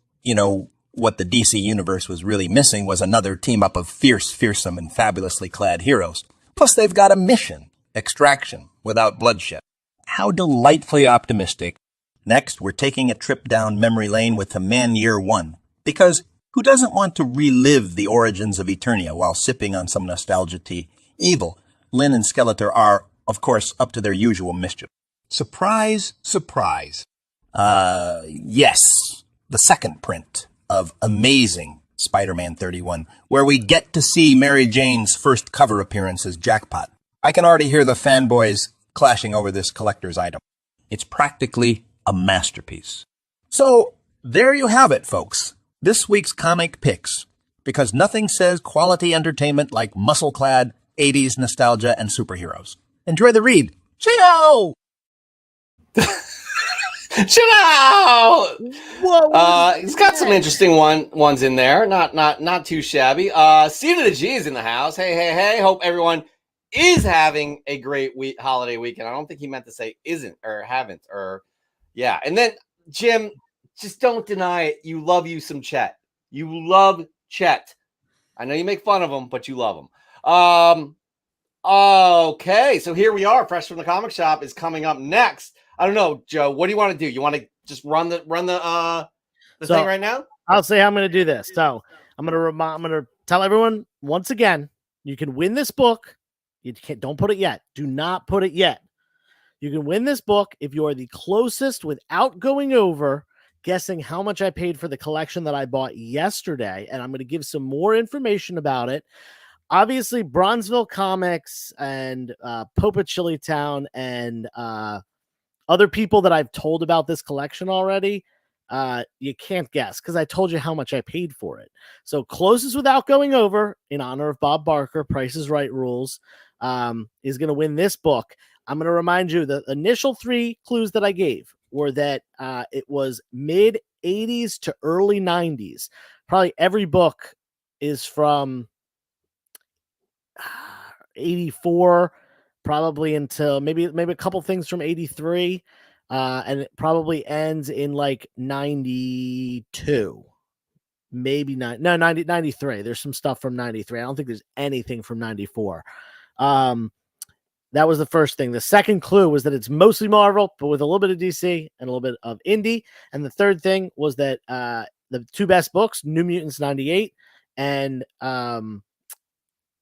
what the DC universe was really missing was another team-up of fierce, fearsome, and fabulously clad heroes. Plus, they've got a mission, extraction, without bloodshed. How delightfully optimistic. Next, we're taking a trip down memory lane with the Man Year One, because who doesn't want to relive the origins of Eternia while sipping on some nostalgia tea? Evil, Lynn and Skeletor are, of course, up to their usual mischief. Surprise, surprise. Yes, the second print of Amazing Spider-Man 31, where we get to see Mary Jane's first cover appearance as Jackpot. I can already hear the fanboys clashing over this collector's item. It's practically a masterpiece. So, there you have it, folks. This week's comic picks. Because nothing says quality entertainment like muscle-clad 80s nostalgia and superheroes. Enjoy the read. Ciao! Ciao! Whoa! He's got some interesting ones in there. Not too shabby. C to the G is in the house. Hey. Hope everyone is having a great holiday weekend. I don't think he meant to say isn't or haven't or yeah. And then Jim, just don't deny it. You love you some Chet. You love Chet. I know you make fun of him, but you love him. Okay, so here we are. Fresh from the Comic Shop is coming up next. I don't know, Joe. What do you want to do? You want to just run the thing right now? I'll say how I'm going to do this. So I'm going to tell everyone once again, you can win this book. Don't put it yet. Do not put it yet. You can win this book if you are the closest without going over, guessing how much I paid for the collection that I bought yesterday. And I'm going to give some more information about it. Obviously, Bronzeville Comics and Popa Chili Town and other people that I've told about this collection already, you can't guess because I told you how much I paid for it. So closest without going over, in honor of Bob Barker, Price is Right rules, is going to win this book. I'm going to remind you the initial 3 clues that I gave were that it was mid 80s to early 90s. Probably every book is from 84 probably until maybe a couple things from 83 and it probably ends in like 92, maybe 93. There's some stuff from 93. I don't think there's anything from 94. That was the first thing. The second clue was that it's mostly Marvel, but with a little bit of DC and a little bit of indie. And the third thing was that the 2 best books, New Mutants 98 and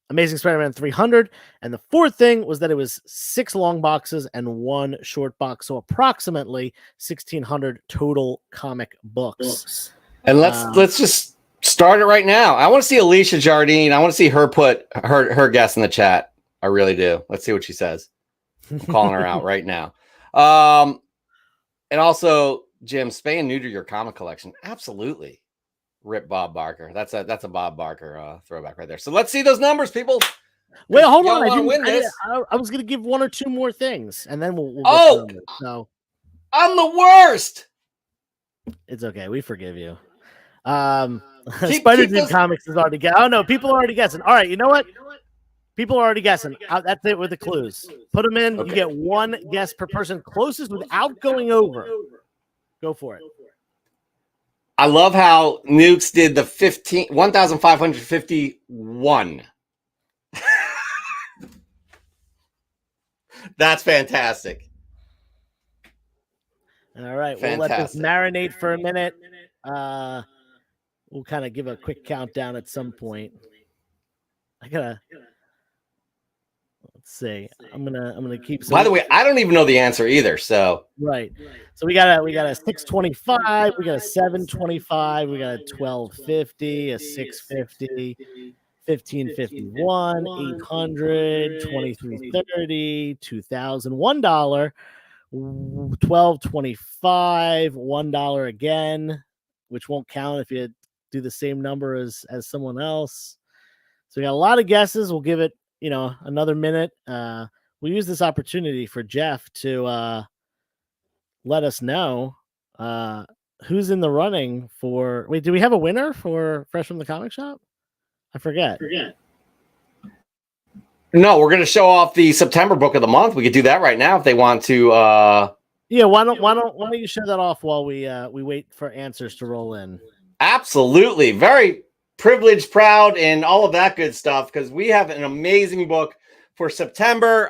Amazing Spider-Man 300. And the fourth thing was that it was 6 long boxes and 1 short box. So approximately 1,600 total comic books. And let's just start it right now. I want to see Alicia Jardine. I want to see her put her guess in the chat. I really do. Let's see what she says. I'm calling her out right now. And also, Jim, spay and neuter your comic collection. Absolutely. Rip Bob Barker. That's a Bob Barker throwback right there. So let's see those numbers, people. Wait, hold y'all on. wanna win this. I was going to give one or two more things, and then we'll get Oh! to them. So I'm the worst. it's okay. We forgive you. Keep Spider-Dude those- Comics is already guessing. Oh, no. People are already guessing. All right. You know what? People are already guessing. That's it with the clues. Put them in. Okay. You get one guess per person. Closest without going over. Go for it. I love how Nukes did the 1,551. That's fantastic. All right. We'll let this Fantastic. marinate for a minute. We'll kind of give a quick countdown at some point. Let's see. I'm gonna keep some. By the way, I don't even know the answer either. So Right. So we got a 625, we got a 725, we got a 1250, a 650, 1551, 800, 2330, $2,001, 1225, $1 again, which won't count if you do the same number as someone else. So we got a lot of guesses. We'll give it, another minute. We'll use this opportunity for Jeff to let us know who's in the running for. Wait, do we have a winner for Fresh from the Comic Shop? I forget. no, we're going to show off the September book of the month. We could do that right now if they want to. Yeah, why don't you show that off while we wait for answers to roll in? Absolutely. Very privileged, proud, and all of that good stuff, because we have an amazing book for September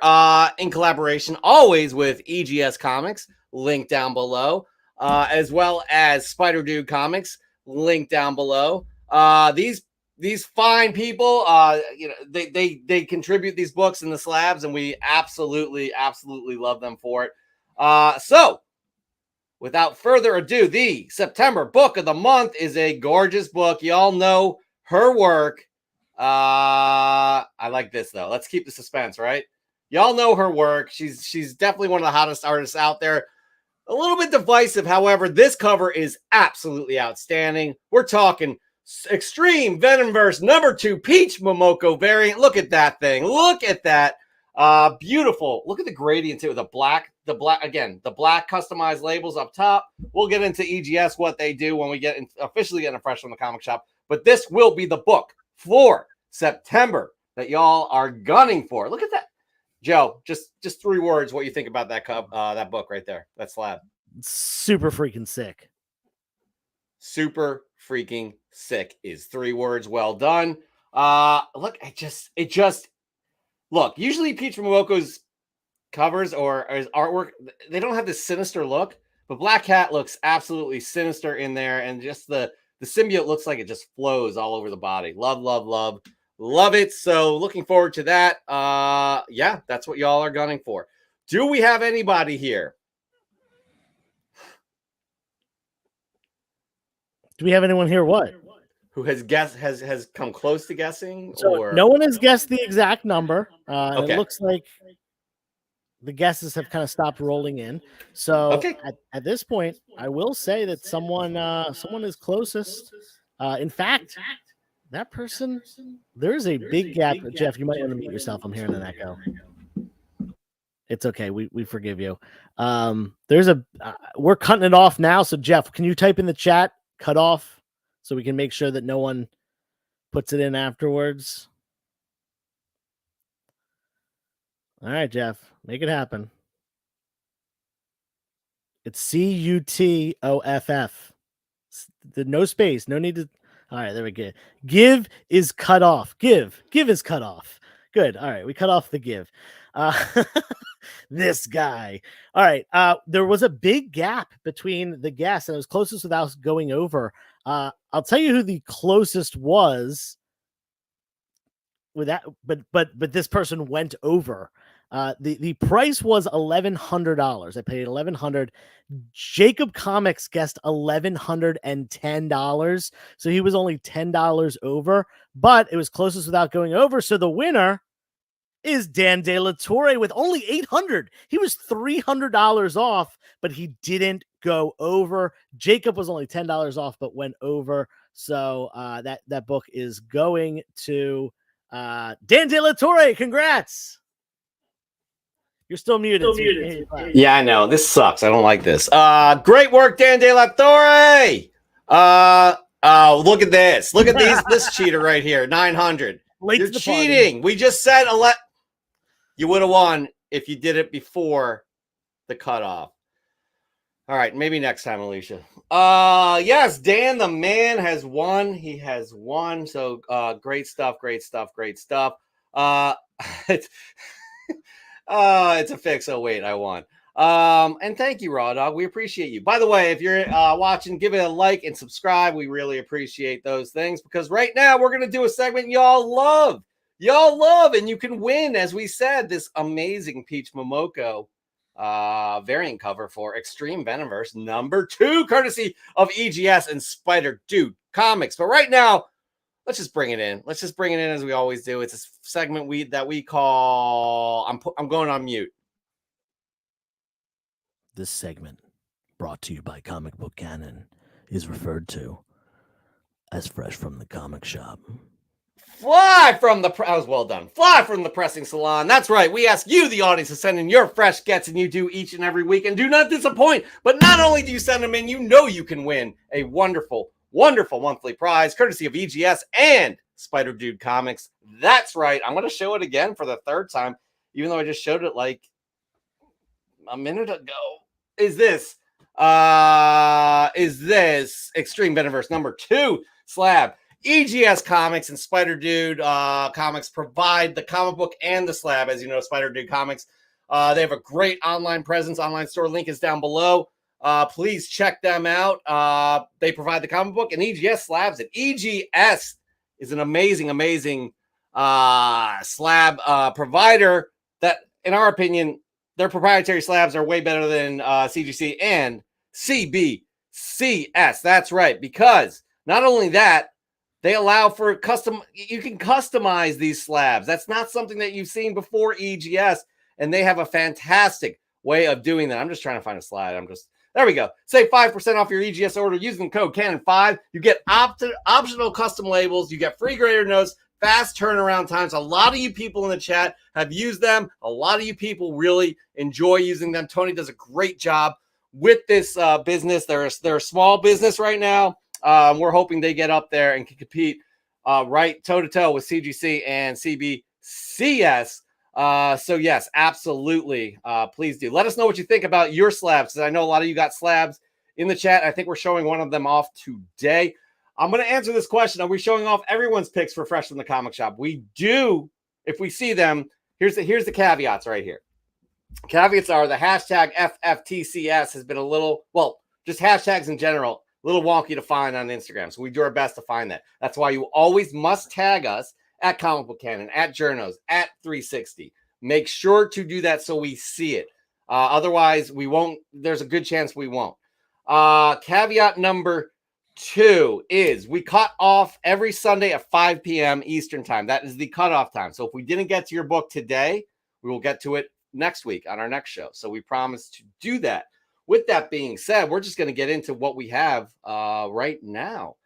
in collaboration always with EGS Comics, link down below, as well as Spider-Dude Comics, link down below. These fine people, they contribute these books in the slabs, and we absolutely love them for it. So without further ado, the September book of the month is a gorgeous book. Y'all know her work. I like this though. Let's keep the suspense, right? Y'all know her work. She's definitely one of the hottest artists out there. A little bit divisive, however, this cover is absolutely outstanding. We're talking Extreme Venomverse #2 Peach Momoko variant. Look at that thing. Look at that. Beautiful. Look at the gradient too. The black customized labels up top. We'll get into EGS, what they do when we officially get Fresh from the Comic Shop. But this will be the book for September that y'all are gunning for. Look at that. Joe, just 3 words what you think about that book right there. That slab. Super freaking sick. Super freaking sick is 3 words. Well done. Look, look, usually Peach Momoko's covers or his artwork, they don't have this sinister look, but Black Cat looks absolutely sinister in there, and just the symbiote looks like it just flows all over the body. Love it. So looking forward to that. Yeah, that's what y'all are gunning for. Do we have anybody here? Do we have anyone here? What? Who has guessed, has come close to guessing? So or no one has guessed the exact number. Okay. It looks like the guesses have kind of stopped rolling in. So Okay. at this point, I will say that someone is closest. In fact, that person, there's a big gap. Jeff, you might want to mute yourself. I'm hearing an echo. It's okay. We forgive you. We're cutting it off now. So Jeff, can you type in the chat cut off so we can make sure that no one puts it in afterwards? All right, Jeff, make it happen. It's CUTOFF. No space, no need to. All right, there we go. Give is cut off. Give is cut off. Good. All right, we cut off the give. This guy. All right. There was a big gap between the guests, and it was closest without going over. I'll tell you who the closest was with that, but this person went over. The price was $1,100. I paid $1,100. Jacob Comics guessed $1,110, so he was only $10 over, but it was closest without going over. So the winner is Dan De La Torre with only $800. He was $300 off, but he didn't go over. Jacob was only $10 off, but went over. So that book is going to Dan De La Torre. Congrats. You're still muted. Yeah, I know. This sucks. I don't like this. Great work, Dan De La Torre. Look at this. Look at this cheater right here. 900. You're cheating. We just said you would have won if you did it before the cutoff. All right, maybe next time, Alicia. Yes, Dan the man has won. He has won. So great stuff. It's it's a fix. Oh wait, I won. And thank you, Raw Dog. We appreciate you. By the way, if you're watching, give it a like and subscribe. We really appreciate those things, because right now we're gonna do a segment y'all love, and you can win, as we said, this amazing Peach Momoko variant cover for Extreme Venomverse #2, courtesy of EGS and Spider Dude Comics. But right now, let's just bring it in. As we always do. It's a segment that we call I'm going on mute. This segment, brought to you by Comic Book Canon, is referred to as Fresh from the Comic Shop. Fly from the pressing salon. That's right. We ask you, the audience, to send in your fresh gets, and you do each and every week, and do not disappoint. But not only do you send them in, you know you can win a wonderful monthly prize, courtesy of EGS and Spider Dude Comics. That's right. I'm going to show it again for the third time, even though I just showed it like a minute ago. Is this Extreme Venomverse #2 slab? EGS Comics and Spider Dude Comics provide the comic book and the slab. As you know, Spider Dude Comics, they have a great online presence. Online store link is down below. Please check them out. They provide the comic book and EGS slabs. And EGS is an amazing slab provider that, in our opinion, their proprietary slabs are way better than CGC and CBCS. That's right, because not only that, they allow for you can customize these slabs. That's not something that you've seen before, EGS, and they have a fantastic way of doing that. I'm just trying to find a slide. There we go. Save 5% off your EGS order using the code Canon5. You get optional custom labels. You get free grader notes, fast turnaround times. A lot of you people in the chat have used them. A lot of you people really enjoy using them. Tony does a great job with this business. They're a small business right now. We're hoping they get up there and can compete right toe-to-toe with CGC and CBCS. So yes, absolutely. Please do. Let us know what you think about your slabs, because I know a lot of you got slabs in the chat. I think we're showing one of them off today. I'm going to answer this question. Are we showing off everyone's picks for Fresh from the Comic Shop? We do, if we see them. Here's the caveats right here. Caveats are the hashtag FFTCS has been a little, well, just hashtags in general, a little wonky to find on Instagram. So we do our best to find that. That's why you always must tag us at Comic Book Canon, at Journos, at 360. Make sure to do that so we see it. Otherwise, we won't. There's a good chance we won't. Caveat number 2 is we cut off every Sunday at 5 p.m. Eastern time. That is the cutoff time. So if we didn't get to your book today, we will get to it next week on our next show. So we promise to do that. With that being said, we're just going to get into what we have right now.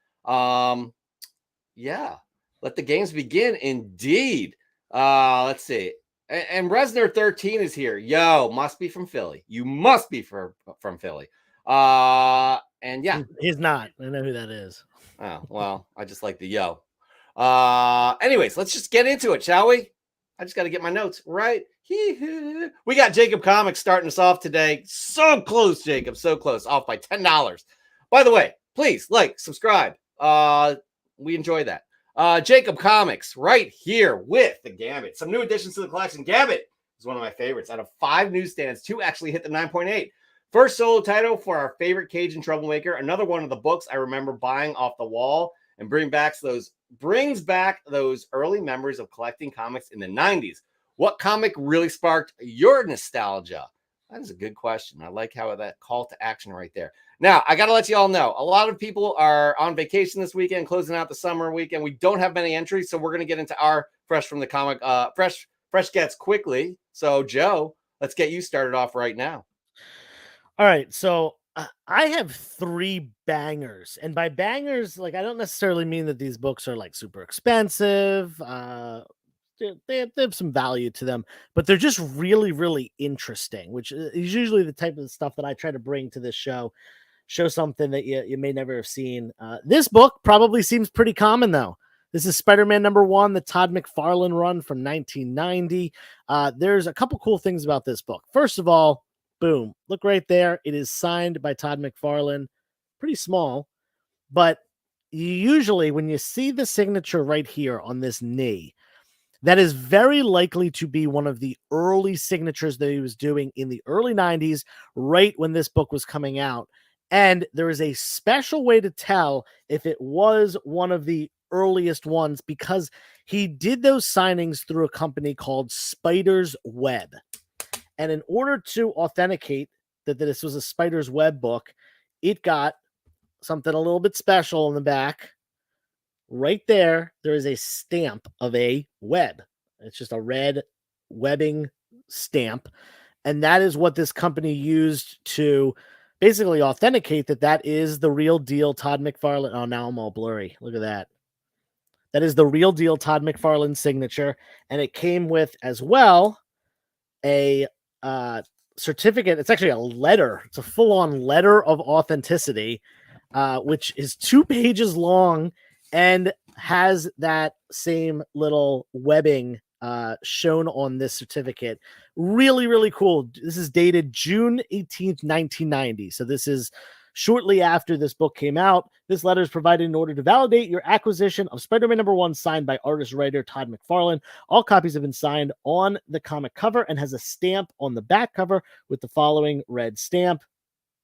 Yeah, let the games begin. Indeed. Let's see. And Resner 13 is here. Yo, must be from Philly. You must be from Philly. And yeah, he's not. I know who that is. Oh, well, I just like the yo. Anyways, let's just get into it, shall we? I just got to get my notes right. We got Jacob Comics starting us off today. So close, Jacob. So close. Off by $10. By the way, please like, subscribe. We enjoy that. Jacob Comics right here with the Gambit. Some new additions to the collection. Gambit is one of my favorites. Out of 5 newsstands, 2 actually hit the 9.8. First solo title for our favorite Cajun troublemaker. Another one of the books I remember buying off the wall and brings back those early memories of collecting comics in the 90s. What comic really sparked your nostalgia? That is a good question. I like how that call to action right there. Now, I got to let you all know, a lot of people are on vacation this weekend, closing out the summer weekend. We don't have many entries, so we're going to get into our Fresh from the Comic, fresh gets quickly. So, Joe, let's get you started off right now. All right. So I have 3 bangers, and by bangers, like, I don't necessarily mean that these books are like super expensive. They have some value to them, but they're just really, really interesting, which is usually the type of stuff that I try to bring to this show. Show something that you may never have seen. This book probably seems pretty common, though. This is Spider-Man #1, the Todd McFarlane run from 1990. There's a couple cool things about this book. First of all, boom, look right there. It is signed by Todd McFarlane. Pretty small, but usually when you see the signature right here on this knee, that is very likely to be one of the early signatures that he was doing in the early 90s, right when this book was coming out. And there is a special way to tell if it was one of the earliest ones because he did those signings through a company called Spider's Web. And in order to authenticate that this was a Spider's Web book, it got something a little bit special in the back. Right there is a stamp of a web. It's just a red webbing stamp. And that is what this company used to basically authenticate that is the real deal Todd McFarlane. Oh, now I'm all blurry. Look at that. That is the real deal Todd McFarlane signature. And it came with as well a certificate. It's actually a letter. It's a full-on letter of authenticity, which is 2 pages long and has that same little webbing shown on this certificate. Really, really cool. This is dated June 18th, 1990. So this is shortly after this book came out. This letter is provided in order to validate your acquisition of Spider-Man #1 signed by artist-writer Todd McFarlane. All copies have been signed on the comic cover and has a stamp on the back cover with the following red stamp.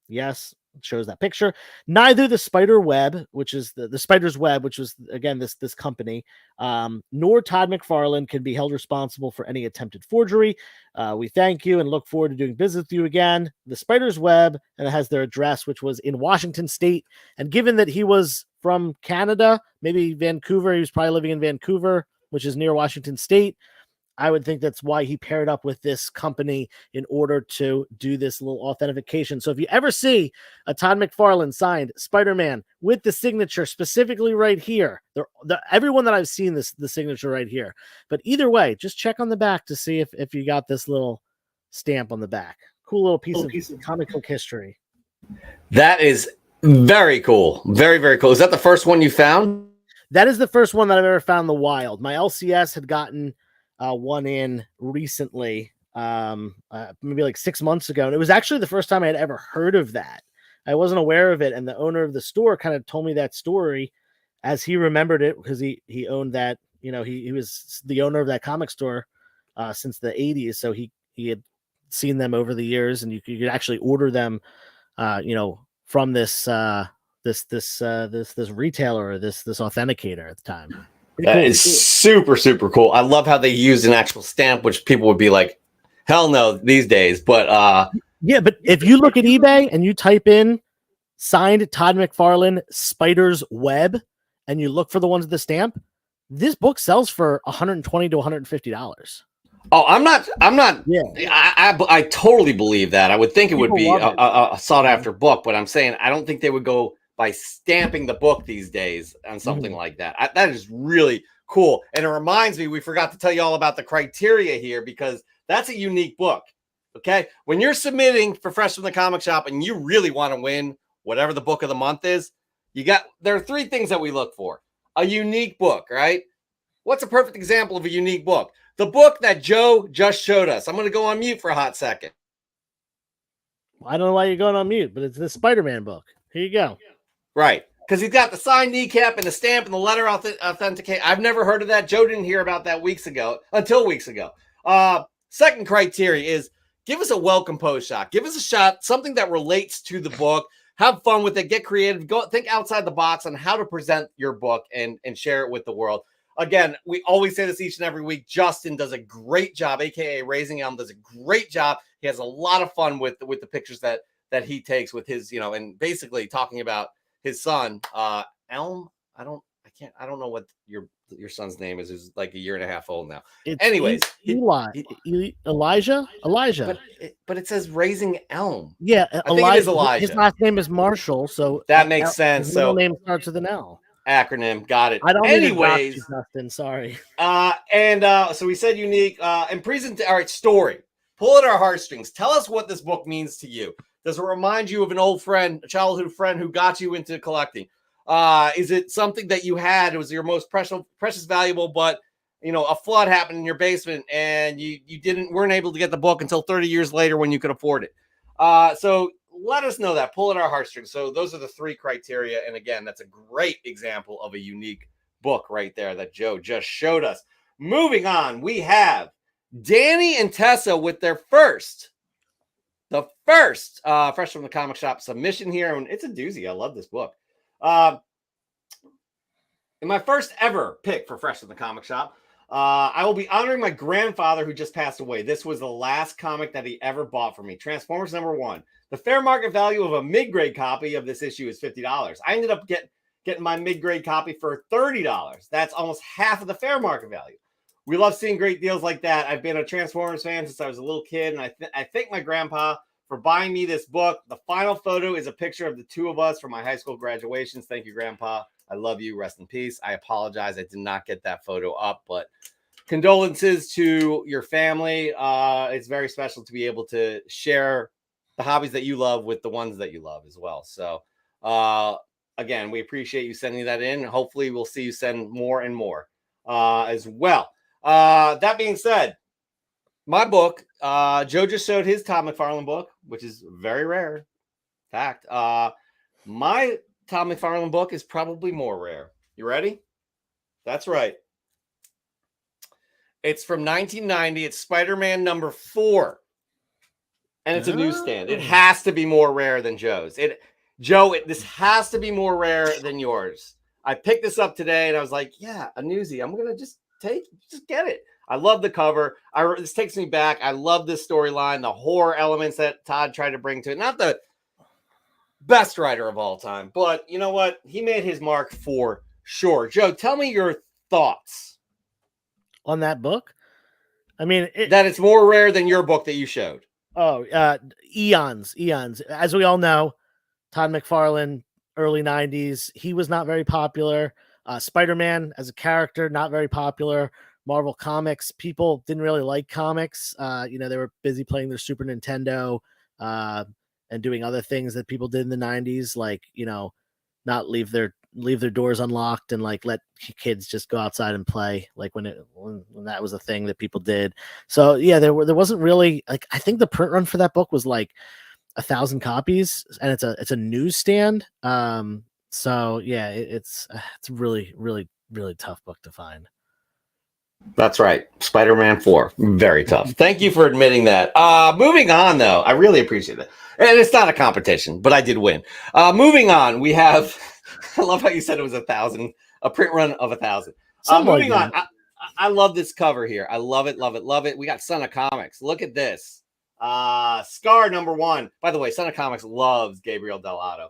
Yes, shows that picture. Neither the Spider Web, which is the Spider's Web, which was again this company, nor Todd McFarlane can be held responsible for any attempted forgery. We thank you and look forward to doing business with you again. The Spider's Web, and it has their address, which was in Washington State. And given that he was from Canada, maybe Vancouver, he was probably living in Vancouver, which is near Washington State. I would think that's why he paired up with this company in order to do this little authentication. So if you ever see a Todd McFarlane signed Spider-Man with the signature specifically right here, everyone that I've seen the signature right here. But either way, just check on the back to see if you got this little stamp on the back. Cool little piece of comic book history. That is very cool. Very, very cool. Is that the first one you found? That is the first one that I've ever found in the wild. My LCS had gotten one in recently, maybe like 6 months ago. And it was actually the first time I had ever heard of that. I wasn't aware of it. And the owner of the store kind of told me that story as he remembered it because he owned that, he was the owner of that comic store since the 80s. So he had seen them over the years and you could actually order them, from this retailer or this authenticator at the time. That is super, super cool. I love how they used an actual stamp, which people would be like, hell no these days. But yeah, but if you look at eBay and you type in signed Todd McFarlane Spider's Web and you look for the ones with the stamp, this book sells for $120 to $150. Oh, I'm not. Yeah, I totally believe that. I would think it would be a sought after book, but I'm saying I don't think they would go by stamping the book these days on something like that. That is really cool. And it reminds me, we forgot to tell you all about the criteria here because that's a unique book. Okay. When you're submitting for Fresh from the Comic Shop and you really want to win whatever the book of the month is, there are 3 things that we look for. A unique book, right? What's a perfect example of a unique book? The book that Joe just showed us. I'm going to go on mute for a hot second. I don't know why you're going on mute, but it's the Spider-Man book. Here you go. Right. Because he's got the signed kneecap and the stamp and the letter authenticate. I've never heard of that. Joe didn't hear about that until weeks ago. Second criteria is give us a well-composed shot. Give us a shot, something that relates to the book. Have fun with it. Get creative. Go think outside the box on how to present your book and share it with the world. Again, we always say this each and every week. Justin does a great job, a.k.a. Raising Elm does a great job. He has a lot of fun with the pictures that he takes with his, and basically talking about his son, Elm. I I don't know what your son's name is, who's like a year and a half old now. It's Anyways, Elijah. but it says Raising Elm. Yeah, I think it is Elijah. His last name is Marshall, so that makes sense. His so name starts with an L. Acronym, got it. I don't. Anyways, you, Dustin. Sorry. So we said unique. And present. All right, story. Pull at our heartstrings. Tell us what this book means to you. Does it remind you of an old friend, a childhood friend who got you into collecting? Is it something that you had? It was your most precious, valuable, but a flood happened in your basement and you weren't able to get the book until 30 years later when you could afford it. So let us know that. Pull at our heartstrings. So those are the 3 criteria. And again, that's a great example of a unique book right there that Joe just showed us. Moving on, we have Danny and Tessa with their first Fresh from the Comic Shop submission here. And it's a doozy. I love this book. In my first ever pick for Fresh from the Comic Shop, I will be honoring my grandfather who just passed away. This was the last comic that he ever bought for me. Transformers #1. The fair market value of a mid-grade copy of this issue is $50. I ended up getting my mid-grade copy for $30. That's almost half of the fair market value. We love seeing great deals like that. I've been a Transformers fan since I was a little kid, and I thank my grandpa for buying me this book. The final photo is a picture of the 2 of us from my high school graduations. Thank you, Grandpa. I love you. Rest in peace. I apologize. I did not get that photo up, but condolences to your family. It's very special to be able to share the hobbies that you love with the ones that you love as well. So, again, we appreciate you sending that in. Hopefully we'll see you send more and more as well. That being said, my book, Joe just showed his Todd McFarlane book, which is very rare. Fact. My Todd McFarlane book is probably more rare. You ready? That's right. It's from 1990. It's Spider-Man #4. And it's a newsstand. It has to be more rare than Joe's. This has to be more rare than yours. I picked this up today and I was like, yeah, a newsie. I'm going to just get it. I love the cover. This takes me back. I love this storyline, the horror elements that Todd tried to bring to it. Not the best writer of all time, but you know what? He made his mark for sure. Joe, tell me your thoughts on that book. I mean, that it's more rare than your book that you showed. Oh, eons. As we all know, Todd McFarlane, early 90s, he was not very popular. Spider-Man as a character, not very popular. Marvel Comics, people didn't really like comics. They were busy playing their Super Nintendo and doing other things that people did in the 90s, like, not leave their doors unlocked and like let kids just go outside and play, like when that was a thing that people did. So yeah, there wasn't really, like, I think the print run for that book was like 1,000 copies, and it's a newsstand. So yeah, it's a really, really, really tough book to find. That's right. Spider-Man 4. Very tough. Thank you for admitting that. Moving on, though. I really appreciate it. And it's not a competition, but I did win. Moving on, we have... I love how you said it was 1,000. A print run of 1,000. Moving on. I love this cover here. I love it, love it, love it. We got Son of Comics. Look at this. Scar #1. By the way, Son of Comics loves Gabriel Dell'Otto.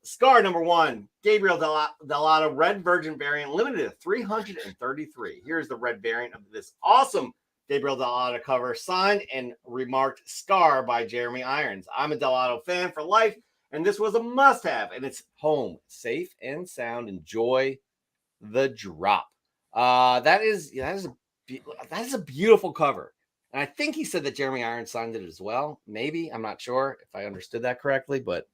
Scar #1, Gabriel Dell'Otto, Red Virgin variant, limited to 333. Here's the red variant of this awesome Gabriel Dell'Otto cover, signed and remarked Scar by Jeremy Irons. I'm a Dell'Otto fan for life, and this was a must-have, and it's home, safe and sound. Enjoy the drop. That is a beautiful cover. And I think he said that Jeremy Irons signed it as well. Maybe, I'm not sure if I understood that correctly, but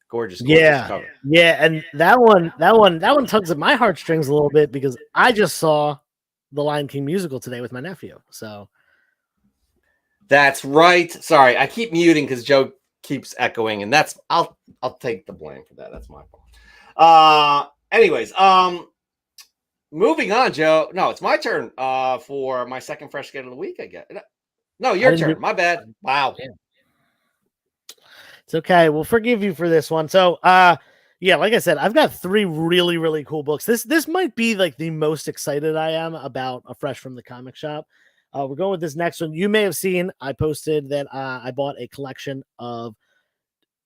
gorgeous cover. Yeah, and that one tugs at my heartstrings a little bit because I just saw the Lion King musical today with my nephew. So that's right. Sorry, I keep muting because Joe keeps echoing, and I'll take the blame for that. That's my fault. Anyways, moving on, Joe. No, it's my turn. For my second fresh get of the week, I guess. No, your turn. My bad. Wow. Yeah. It's okay. We'll forgive you for this one. So, yeah, like I said, I've got 3 really, really cool books. This might be like the most excited I am about a fresh from the comic shop. We're going with this next one. You may have seen I posted that I bought a collection of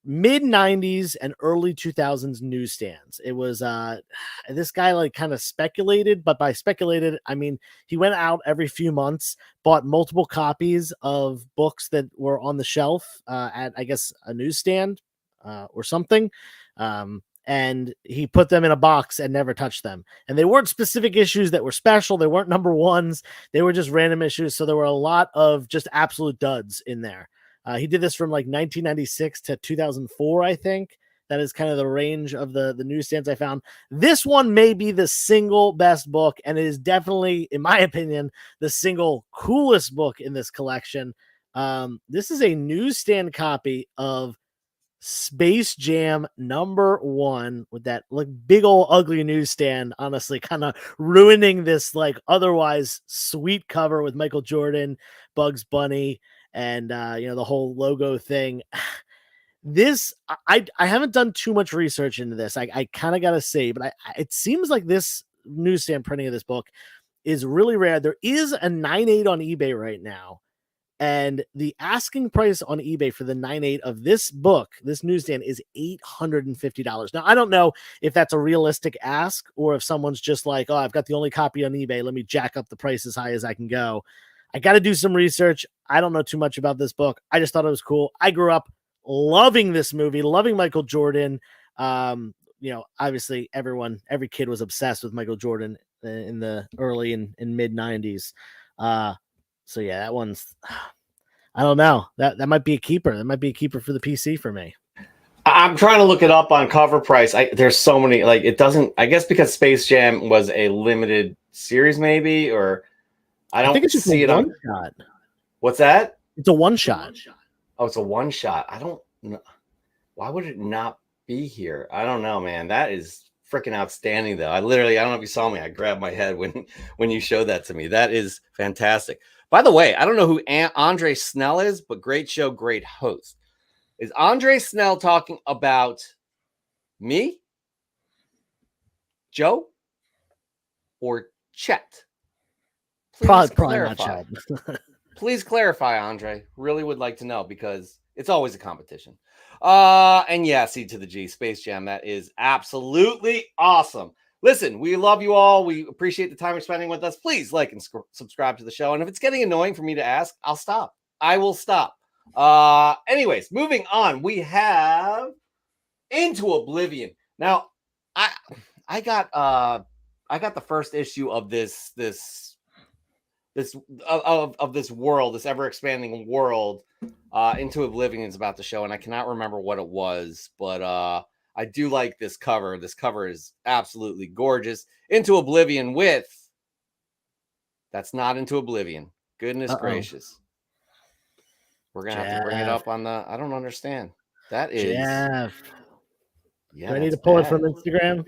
mid 90s and early 2000s newsstands. It was this guy like kind of speculated, but by speculated I mean he went out every few months, bought multiple copies of books that were on the shelf at I guess a newsstand or something. And he put them in a box and never touched them. And they weren't specific issues that were special. They weren't number ones. They were just random issues. So there were a lot of just absolute duds in there. He did this from like 1996 to 2004, I think. That is kind of the range of the newsstands I found. This one may be the single best book, and it is definitely, in my opinion, the single coolest book in this collection. This is a newsstand copy of Space Jam #1 with that like big old ugly newsstand, honestly, kind of ruining this like otherwise sweet cover with Michael Jordan, Bugs Bunny, and the whole logo thing. This I haven't done too much research into this. I kind of gotta say, but it seems like this newsstand printing of this book is really rare. There is a 9.8 on eBay right now. And the asking price on eBay for the 9.8 of this book, this newsstand, is $850. Now, I don't know if that's a realistic ask or if someone's just like, oh, I've got the only copy on eBay. Let me jack up the price as high as I can go. I got to do some research. I don't know too much about this book. I just thought it was cool. I grew up loving this movie, loving Michael Jordan. Obviously every kid was obsessed with Michael Jordan in the early and mid 90s. So yeah, that one's, I don't know. That might be a keeper. That might be a keeper for the PC for me. I'm trying to look it up on cover price. There's so many, like it doesn't, I guess because Space Jam was a limited series maybe, or I don't think it's just see a it on. one shot. What's that? It's a one shot. Oh, it's a one shot. I don't know. Why would it not be here? I don't know, man. That is freaking outstanding though. I don't know if you saw me. I grabbed my head when you showed that to me. That is fantastic. By the way, I don't know who Andre Snell is, but great show, great host. Is Andre Snell talking about me, Joe, or Chet? Probably not Chet. Please clarify, Andre. Really would like to know because it's always a competition. And yeah, C to the G, Space Jam. That is absolutely awesome. Listen, we love you all. We appreciate the time you're spending with us. Please like and subscribe to the show. And if it's getting annoying for me to ask, I'll stop. I will stop. Anyways, moving on. We have Into Oblivion. Now, I got the first issue of this world, this ever expanding world. Into Oblivion is about to show, and I cannot remember what it was, but I do like this cover. This cover is absolutely gorgeous. Into Oblivion with that's not Into Oblivion. Goodness gracious. We're gonna have to bring it up on the I don't understand. That is Jeff. Yeah. Do I need to pull it from Instagram?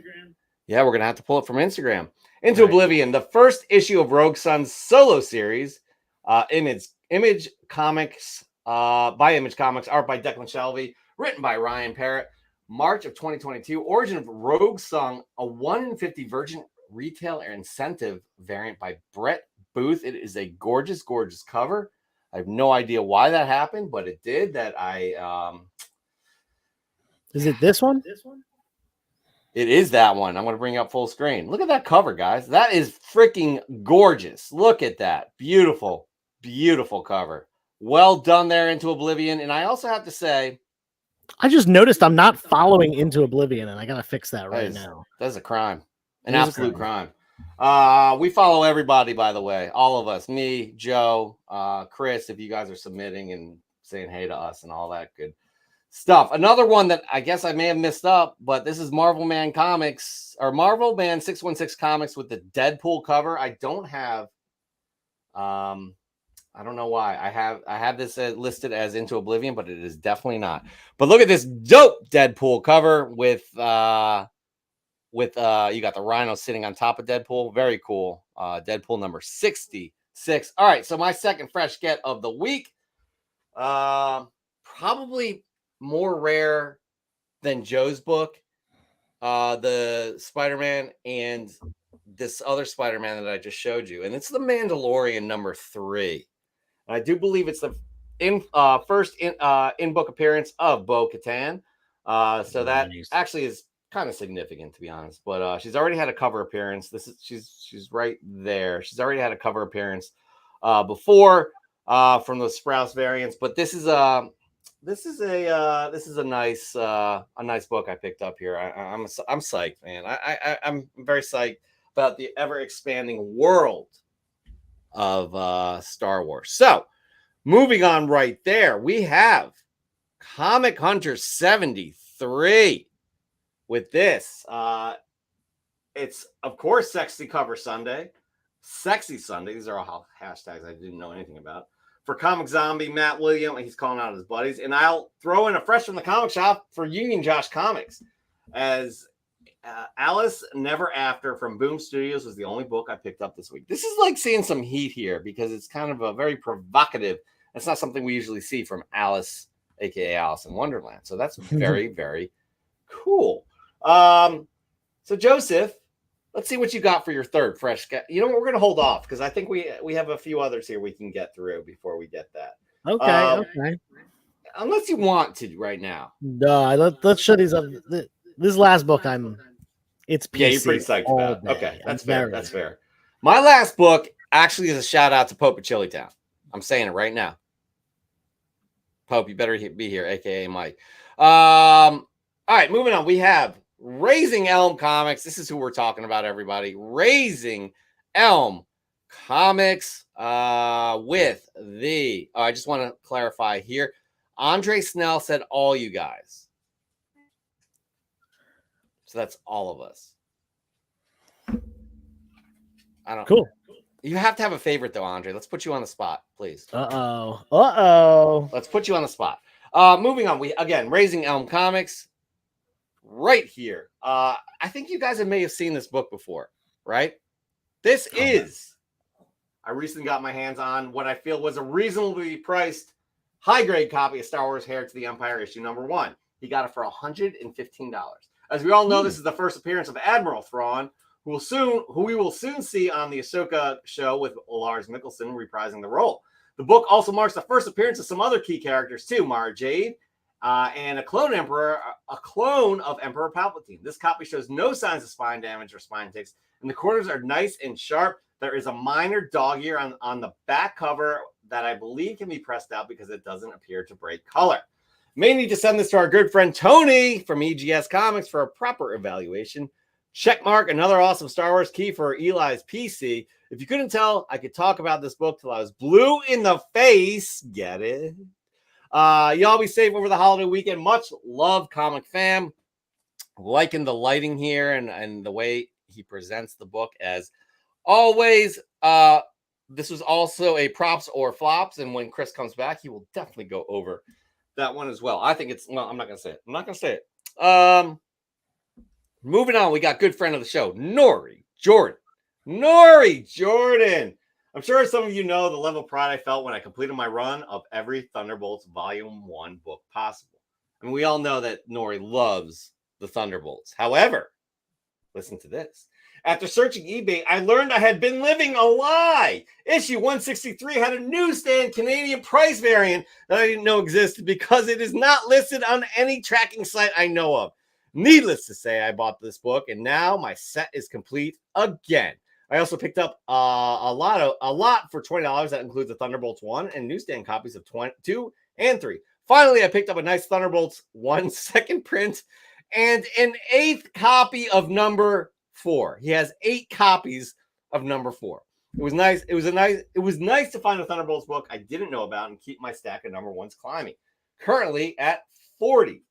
Yeah, we're gonna have to pull it from Instagram. Into Oblivion, the first issue of Rogue Sun's solo series, Image Comics, by Image Comics, art by Declan Shalvey, written by Ryan Parrott. March of 2022, origin of Rogue Song, a 1 in 50 Virgin retail incentive variant by Brett Booth. It is a gorgeous, gorgeous cover. I have no idea why that happened, but it did. Is it this one? It is that one. I'm going to bring up full screen. Look at that cover, guys. That is freaking gorgeous. Look at that. Beautiful, beautiful cover. Well done there, Into Oblivion. And I also have to say, I just noticed I'm not following Into Oblivion, and I got to fix that now. That's a crime. An absolute crime. We follow everybody, by the way. All of us. Me, Joe, Chris, if you guys are submitting and saying hey to us and all that good stuff. Another one that I guess I may have missed up, but this is Marvel Man Comics, or Marvel Man 616 Comics with the Deadpool cover. I don't have... I don't know why I have this listed as Into Oblivion, but it is definitely not. But look at this dope Deadpool cover with you got the Rhino sitting on top of Deadpool. Very cool. Deadpool number 66. All right, so my second fresh get of the week, probably more rare than Joe's book, the Spider-Man and this other Spider-Man that I just showed you, and it's the Mandalorian number 3. I do believe it's in book appearance of Bo Katan. So that Nice. actually is kind of significant, to be honest. But she's already had a cover appearance. She's right there. She's already had a cover appearance before from the Sprouse variants. But this is a nice book I picked up here. I'm psyched, man. I'm very psyched about the ever expanding world of Star Wars. So moving on, right there, we have Comic Hunter 73 with this. It's of course Sexy Cover Sunday, Sexy Sunday. These are all hashtags I didn't know anything about. For Comic Zombie, Matt William, he's calling out his buddies, and I'll throw in a fresh from the comic shop for Union Josh Comics, as Alice Never After from Boom Studios was the only book I picked up this week. This is like seeing some heat here because it's kind of a very provocative. It's not something we usually see from Alice, aka Alice in Wonderland. So that's very, very cool. So Joseph, let's see what you got for your third fresh. You know what? We're going to hold off because I think we have a few others here we can get through before we get that. Okay. Unless you want to right now. No, let's show these up. This last book, it's PC. Yeah, you're pretty psyched about. Day. Okay, that's fair. That's fair. My last book actually is a shout out to Pope of Chillytown. I'm saying it right now. Pope, you better be here, aka Mike. All right, moving on. We have Raising Elm Comics. This is who we're talking about, everybody. Raising Elm Comics with the. I just want to clarify here. Andre Snell said all you guys. So that's all of us. I don't. Cool. You have to have a favorite though, Andre. Let's put you on the spot, please. Uh-oh. Let's put you on the spot. Moving on. We again Raising Elm Comics. Right here. I think you guys may have seen this book before, right? This is. I recently got my hands on what I feel was a reasonably priced, high-grade copy of Star Wars: Heir to the Empire, issue number 1. He got it for $115. As we all know, this is the first appearance of Admiral Thrawn, who we will soon see on the Ahsoka show with Lars Mikkelsen reprising the role. The book also marks the first appearance of some other key characters too, Mara Jade, and a clone of Emperor Palpatine. This copy shows no signs of spine damage or spine ticks, and the corners are nice and sharp. There is a minor dog ear on the back cover that I believe can be pressed out because it doesn't appear to break color. May need to send this to our good friend Tony from EGS Comics for a proper evaluation. Checkmark, another awesome Star Wars key for Eli's PC. If you couldn't tell, I could talk about this book till I was blue in the face. Get it? Y'all be safe over the holiday weekend. Much love, comic fam. Liking the lighting here and the way he presents the book as always. This was also a props or flops, and when Chris comes back, he will definitely go over that one as well. I think it's I'm not gonna say it. Moving on, we got good friend of the show, Nori Jordan. I'm sure some of you know the level of pride I felt when I completed my run of every Thunderbolts Volume 1 book possible. I mean, we all know that Nori loves the Thunderbolts. However, listen to this. After searching eBay, I learned I had been living a lie. Issue 163 had a newsstand Canadian price variant that I didn't know existed because it is not listed on any tracking site I know of. Needless to say, I bought this book, and now my set is complete again. I also picked up a lot for $20. That includes the Thunderbolts 1 and newsstand copies of 2 and 3. Finally, I picked up a nice Thunderbolts 1 second print and an 8th copy of number 4. He has 8 copies of number 4. It was nice. It was nice to find a Thunderbolts book I didn't know about and keep my stack of number 1s climbing. Currently at 40.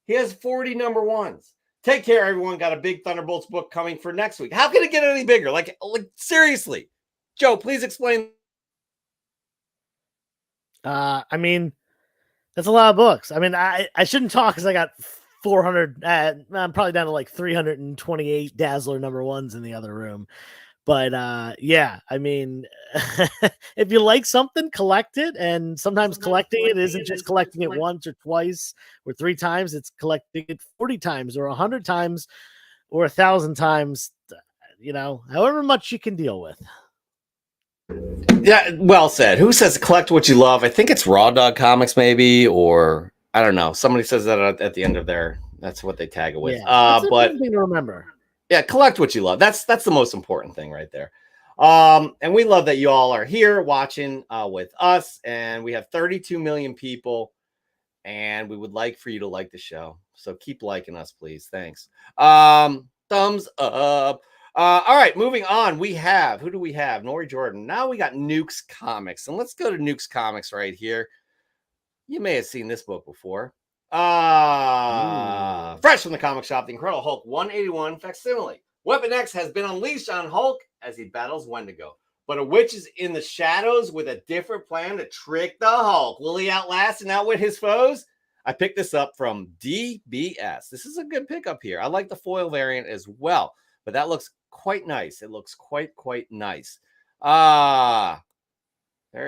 He has 40 number 1s. Take care, everyone. Got a big Thunderbolts book coming for next week. How can it get any bigger? Like seriously. Joe, please explain. I mean, that's a lot of books. I mean, I shouldn't talk because I got 400. I'm probably down to like 328 Dazzler number 1s in the other room. But yeah, I mean, if you like something, collect it. And sometimes collecting it isn't just collecting it once or twice or 3 times. It's collecting it 40 times or 100 times or 1,000 times, you know, however much you can deal with. Yeah, well said. Who says collect what you love? I think it's Raw Dog Comics, maybe, or I don't know. Somebody says that at the end of their. That's what they tag it with. That's an But important thing to remember. yeah, collect what you love. That's the most important thing right there. And we love that you all are here watching with us, and we have 32 million people, and we would like for you to like the show. So keep liking us, please. Thanks. Thumbs up. All right, moving on. We have, who do we have? Nori Jordan. Now we got Nukes Comics, and let's go to Nukes Comics right here. You may have seen this book before. Fresh from the comic shop, the Incredible Hulk 181 facsimile. Weapon X has been unleashed on Hulk as he battles Wendigo, but a witch is in the shadows with a different plan to trick the Hulk. Will he outlast and outwit his foes? I picked this up from DBS. This is a good pickup here. I like the foil variant as well, but that looks quite nice. It looks quite nice. There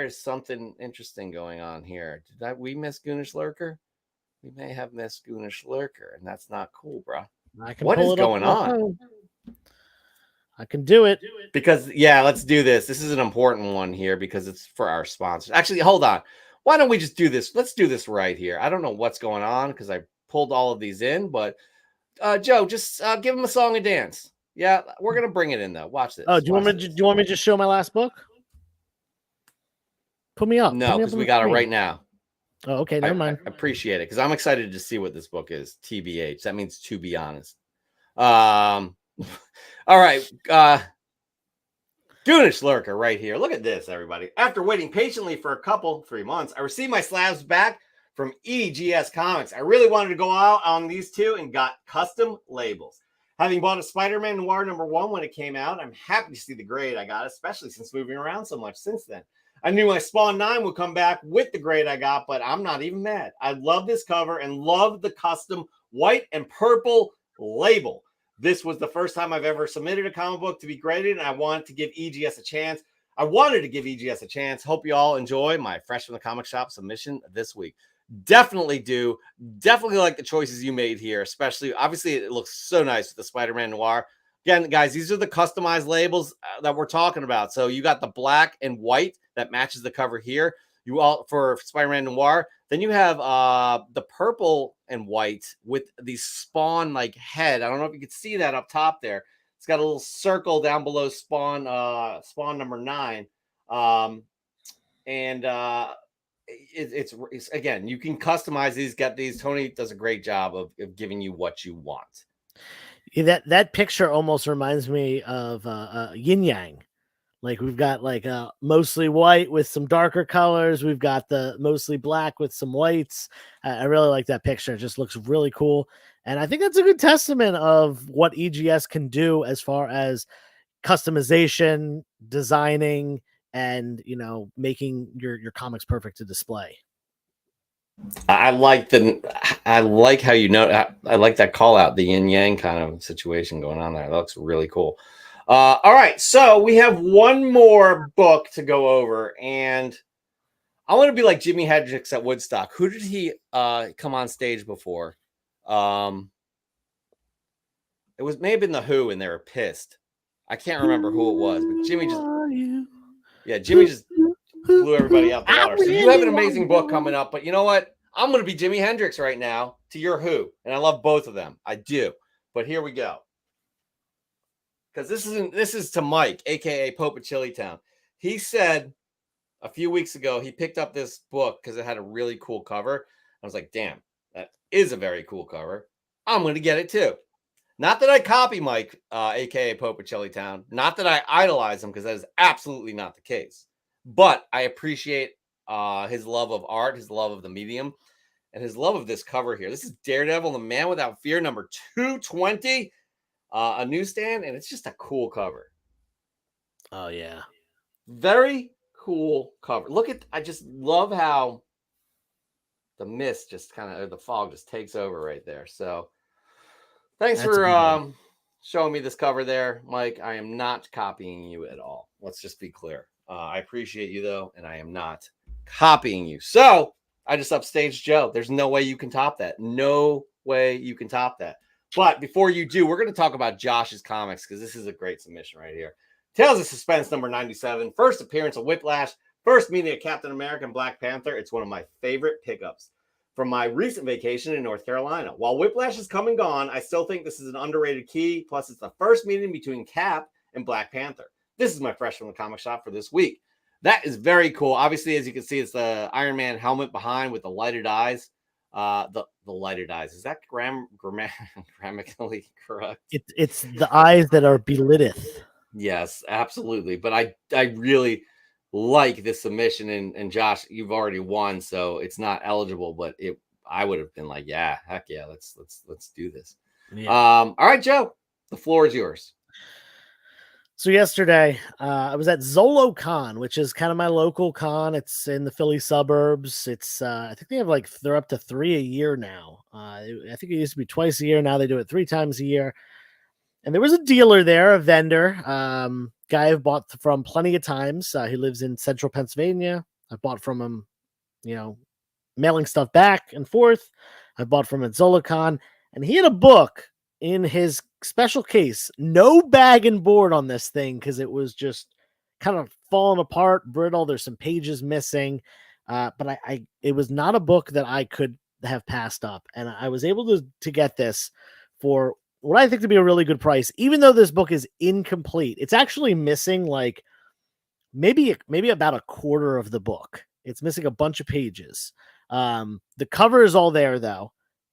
is something interesting going on here. Did we miss Goonish Lurker? We may have missed Goonish Lurker, and that's not cool, bro. What is going on? I can do it. Because, yeah, let's do this. This is an important one here because it's for our sponsors. Actually, hold on. Why don't we just do this? Let's do this right here. I don't know what's going on because I pulled all of these in, but Joe, just give him a song and dance. Yeah, we're going to bring it in, though. Watch this. Oh, do you want me to just show my last book? Put me up. No, because we got it right now. Oh, okay. Never mind. I appreciate it because I'm excited to see what this book is. TBH. That means to be honest. All right. Goonish Lurker right here. Look at this, everybody. After waiting patiently for 3 months, I received my slabs back from EGS Comics. I really wanted to go out on these two and got custom labels. Having bought a Spider-Man Noir #1 when it came out, I'm happy to see the grade I got, especially since moving around so much since then. I knew my Spawn 9 would come back with the grade I got, but I'm not even mad. I love this cover and love the custom white and purple label. This was the first time I've ever submitted a comic book to be graded, and I wanted to give EGS a chance. Hope you all enjoy my Fresh from the Comic Shop submission this week. Definitely do. Definitely like the choices you made here, especially, obviously, it looks so nice with the Spider-Man Noir. Again, guys, these are the customized labels that we're talking about. So you got the black and white that matches the cover here. You all for Spider-Man Noir. Then you have the purple and white with the Spawn like head. I don't know if you can see that up top there. It's got a little circle down below Spawn #9. It's again, you can customize these. Get these. Tony does a great job of giving you what you want. Yeah, that picture almost reminds me of Yin Yang. Like we've got like mostly white with some darker colors. We've got the mostly black with some whites. I really like that picture. It just looks really cool. And I think that's a good testament of what EGS can do as far as customization, designing, and, you know, making your comics perfect to display. I like how you know. I like that call out, the yin yang kind of situation going on there. That looks really cool. All right, so we have one more book to go over, and I want to be like Jimi Hendrix at Woodstock. Who did he come on stage before? It may have been the Who, and they were pissed. I can't remember who it was, but Jimmy just blew everybody out the water. So you have an amazing book coming up, but you know what? I'm going to be Jimi Hendrix right now to your Who, and I love both of them. I do, but here we go. Because this is to Mike, aka Pope of Chillytown. He said a few weeks ago he picked up this book because it had a really cool cover. I was like, damn, that is a very cool cover. I'm going to get it too. Not that I copy Mike, aka Pope of Chillytown. Not that I idolize him, because that is absolutely not the case. But I appreciate his love of art, his love of the medium, and his love of this cover here. This is Daredevil, the Man Without Fear, number 220. A newsstand, and it's just a cool cover. Oh yeah, very cool cover. I just love how the mist just the fog just takes over right there. So thanks for showing me this cover there, Mike. I am not copying you at all. Let's just be clear. I appreciate you though, and I am not copying you. So I just upstaged Joe. There's no way you can top that. No way you can top that. But before you do, we're going to talk about Josh's comics, because this is a great submission right here. Tales of Suspense number 97, first appearance of Whiplash, first meeting of Captain America and Black Panther. It's one of my favorite pickups from my recent vacation in North Carolina. While Whiplash has come and gone, I still think this is an underrated key. Plus, it's the first meeting between Cap and Black Panther. This is my fresh from the comic shop for this week. That is very cool. Obviously, as you can see, it's the Iron Man helmet behind with the lighted eyes. The lighted eyes. Is that grammatically correct? It's the eyes that are beliteth. Yes, absolutely. But I really like this submission, and Josh, you've already won, so it's not eligible. But I would have been like, yeah, heck yeah, let's do this. Yeah. All right, Joe, the floor is yours. So yesterday, I was at ZoloCon, which is kind of my local con. It's in the Philly suburbs. It's I think they have they're up to 3 a year now. I think it used to be twice a year. Now they do it 3 times a year. And there was a dealer there, a vendor, guy I've bought from plenty of times. He lives in central Pennsylvania. I bought from him, mailing stuff back and forth. I bought from him at ZoloCon, and he had a book in his special case. No bag and board on this thing because it was just kind of falling apart, brittle. There's some pages missing, but it was not a book that I could have passed up, and I was able to get this for what I think to be a really good price, even though this book is incomplete. It's actually missing maybe about a quarter of the book. It's missing a bunch of pages. The cover is all there though.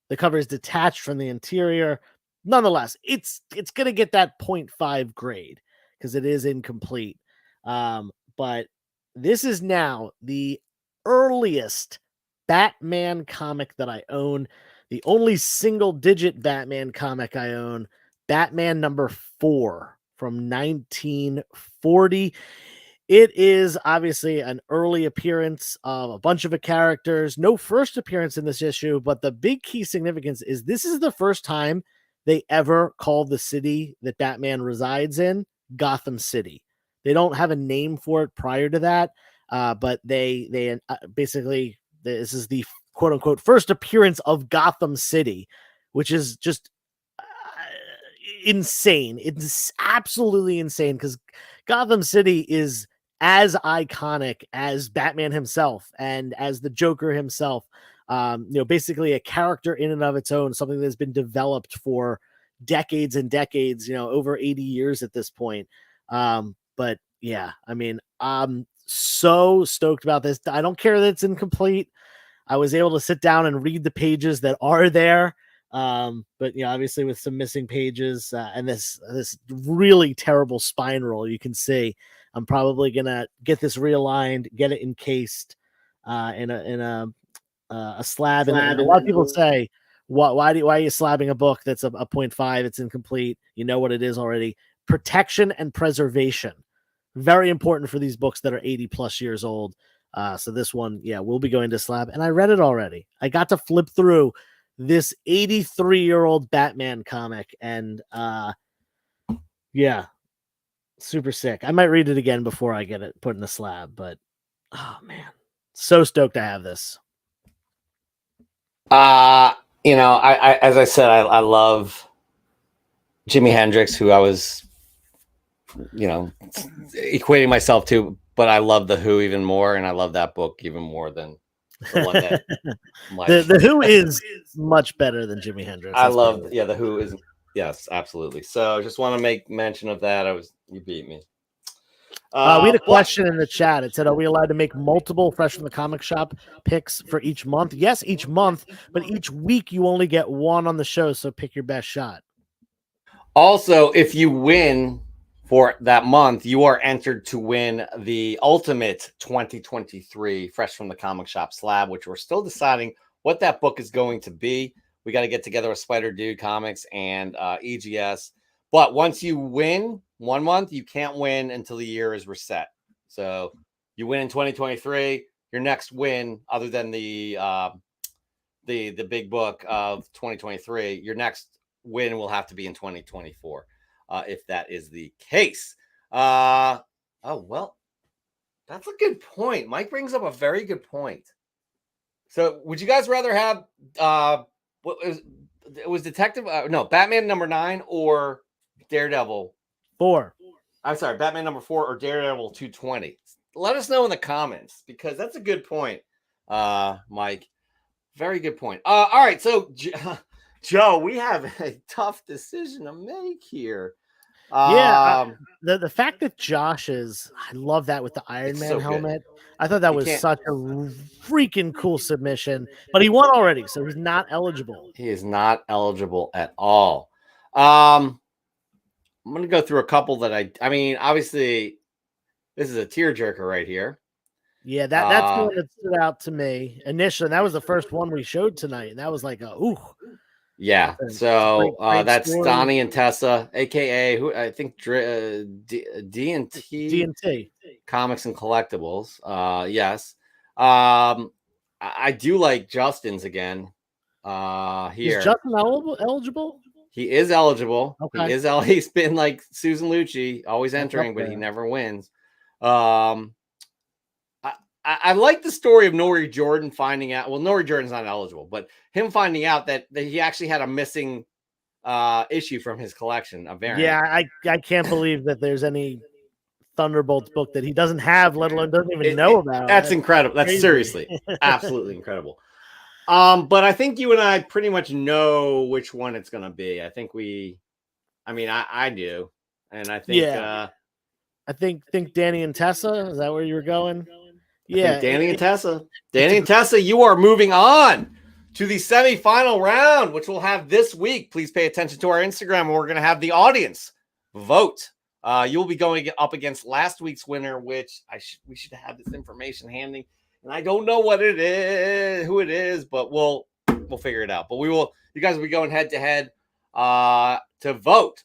The cover is detached from the interior. Nonetheless, it's going to get that 0.5 grade because it is incomplete. But this is now the earliest Batman comic that I own. The only single-digit Batman comic I own, Batman number 4 from 1940. It is obviously an early appearance of a bunch of characters. No first appearance in this issue, but the big key significance is this is the first time they ever called the city that Batman resides in Gotham City. They don't have a name for it prior to that, but they basically, this is the quote unquote first appearance of Gotham City, which is just insane. It's absolutely insane because Gotham City is as iconic as Batman himself and as the Joker himself. Basically a character in and of its own, something that's been developed for decades and decades, over 80 years at this point. But yeah, I mean, I'm so stoked about this. I don't care that it's incomplete. I was able to sit down and read the pages that are there. But obviously with some missing pages and this really terrible spine roll, you can see I'm probably gonna get this realigned, get it encased in a slab. And a lot of people say, why are you slabbing a book that's a 0.5? It's incomplete. You know what it is already. Protection and preservation. Very important for these books that are 80 plus years old. So this one, will be going to slab. And I read it already. I got to flip through this 83-year-old Batman comic. And super sick. I might read it again before I get it put in the slab. But, oh, man. So stoked to have this. I as I said, I love Jimi Hendrix, who I was, equating myself to, but I love The Who even more, and I love that book even more than the one that the Who is much better than Jimi Hendrix. I love, The Who is, yes, absolutely. So just want to make mention of that. You beat me. We had a question in the chat. It said, are we allowed to make multiple Fresh from the Comic Shop picks for each month? Yes, each month, but each week you only get one on the show, so pick your best shot. Also, if you win for that month, you are entered to win the Ultimate 2023 Fresh from the Comic Shop slab, which we're still deciding what that book is going to be. We got to get together with Spider Dude Comics and EGS. But once you win 1 month, you can't win until the year is reset. So you win in 2023. Your next win, other than the big book of 2023, your next win will have to be in 2024, if that is the case. Well, that's a good point. Mike brings up a very good point. So would you guys rather have Batman number 9 or Daredevil 4? I'm sorry, Batman number 4 or Daredevil 220? Let us know in the comments because that's a good point, Mike. Very good point. All right, so Joe, we have a tough decision to make here. The fact that Josh I love that with the Iron Man so helmet. I thought that You was can't- such a freaking cool submission, but he won already, so he's not eligible. He is not eligible at all. I'm going to go through a couple that I mean, obviously, this is a tearjerker right here. Yeah, that's the one that stood out to me initially. And that was the first one we showed tonight, and that was like, ooh. Yeah, so great that's story. Donnie and Tessa, aka who I think D&T Comics and Collectibles. Yes, I do like Justin's again. Here, is Justin eligible? He is eligible. Okay. He is. He's been like Susan Lucci, always entering, but he never wins. I like the story of Nori Jordan finding out. Well, Nori Jordan's not eligible, but him finding out that he actually had a missing issue from his collection, a variant. Yeah, I can't believe that there's any Thunderbolts book that he doesn't have, let alone doesn't even know about. That's incredible. That's seriously absolutely incredible. But I think you and I pretty much know which one it's going to be. I think I do, and I think I think Danny and Tessa. Is that where you were going? Yeah, Danny and Tessa. Danny and Tessa, you are moving on to the semifinal round, which we'll have this week. Please pay attention to our Instagram. We're going to have the audience vote. You'll be going up against last week's winner, which we should have this information handy. And I don't know what it is, who it is, but we'll figure it out. But you guys will be going head to head to vote.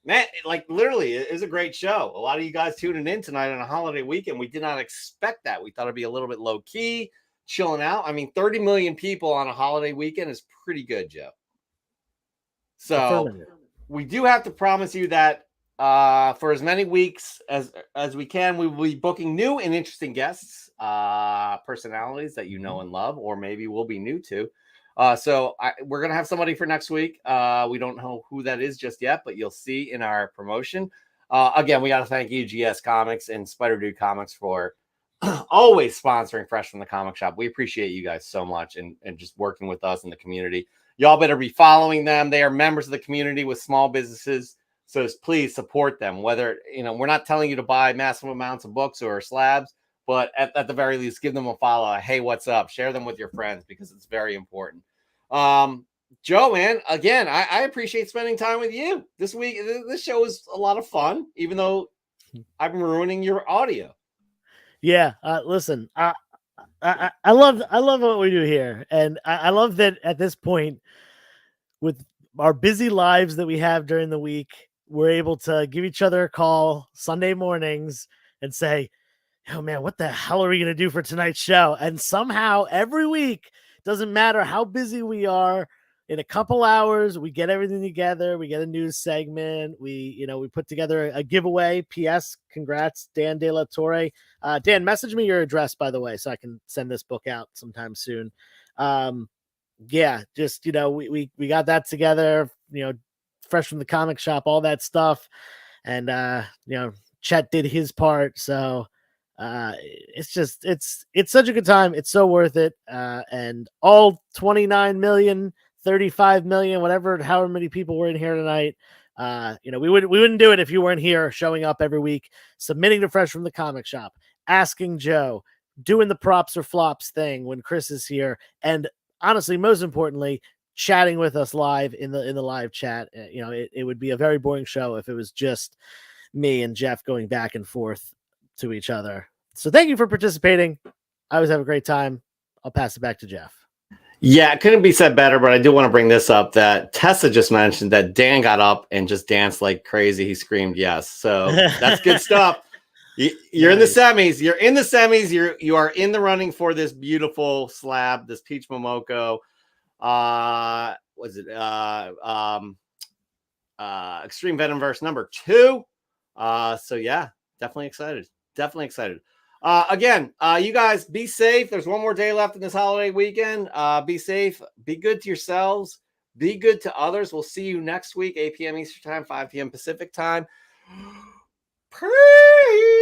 Man, like literally, it is a great show. A lot of you guys tuning in tonight on a holiday weekend. We did not expect that. We thought it'd be a little bit low key, chilling out. I mean, 30 million people on a holiday weekend is pretty good, Joe. So we do have to promise you that for as many weeks as we can, we will be booking new and interesting guests, personalities that you know and love, or maybe we'll be new to. So we're going to have somebody for next week. We don't know who that is just yet, but you'll see in our promotion. Again, we got to thank UGS Comics and Spider Dude Comics for always sponsoring Fresh from the Comic Shop. We appreciate you guys so much and just working with us in the community. Y'all better be following them. They are members of the community with small businesses. So please support them. Whether, we're not telling you to buy massive amounts of books or slabs, but at the very least, give them a follow. Hey, what's up? Share them with your friends because it's very important. Joe, man, again, I appreciate spending time with you this week. This show is a lot of fun, even though I'm ruining your audio. Yeah, listen, I love what we do here, and I love that at this point, with our busy lives that we have during the week, we're able to give each other a call Sunday mornings and say, oh man, what the hell are we going to do for tonight's show? And somehow every week, doesn't matter how busy we are, in a couple hours, we get everything together. We get a news segment. We put together a giveaway. P.S. Congrats, Dan De La Torre. Dan, message me your address, by the way, so I can send this book out sometime soon. Just, we got that together, Fresh from the Comic Shop, all that stuff. And, Chet did his part. So, it's such a good time. It's so worth it. And all 29 million, 35 million, however many people were in here tonight. We wouldn't do it if you weren't here showing up every week, submitting to Fresh from the Comic Shop, asking Joe, doing the props or flops thing when Chris is here. And honestly, most importantly, chatting with us live in the live chat. It would be a very boring show if it was just me and Jeff going back and forth to each other. So thank you for participating. I always have a great time. I'll pass it back to Jeff. Yeah, it couldn't be said better, but I do want to bring this up that Tessa just mentioned that Dan got up and just danced like crazy. He screamed yes. So that's good stuff. You're in the semis. You're in the semis. You are in the running for this beautiful slab, this Peach Momoko. Extreme Venomverse number 2. So yeah, definitely excited. Again, you guys be safe. There's one more day left in this holiday weekend. Be safe. Be good to yourselves. Be good to others. We'll see you next week, 8 p.m. Eastern time, 5 p.m. Pacific time. Praise.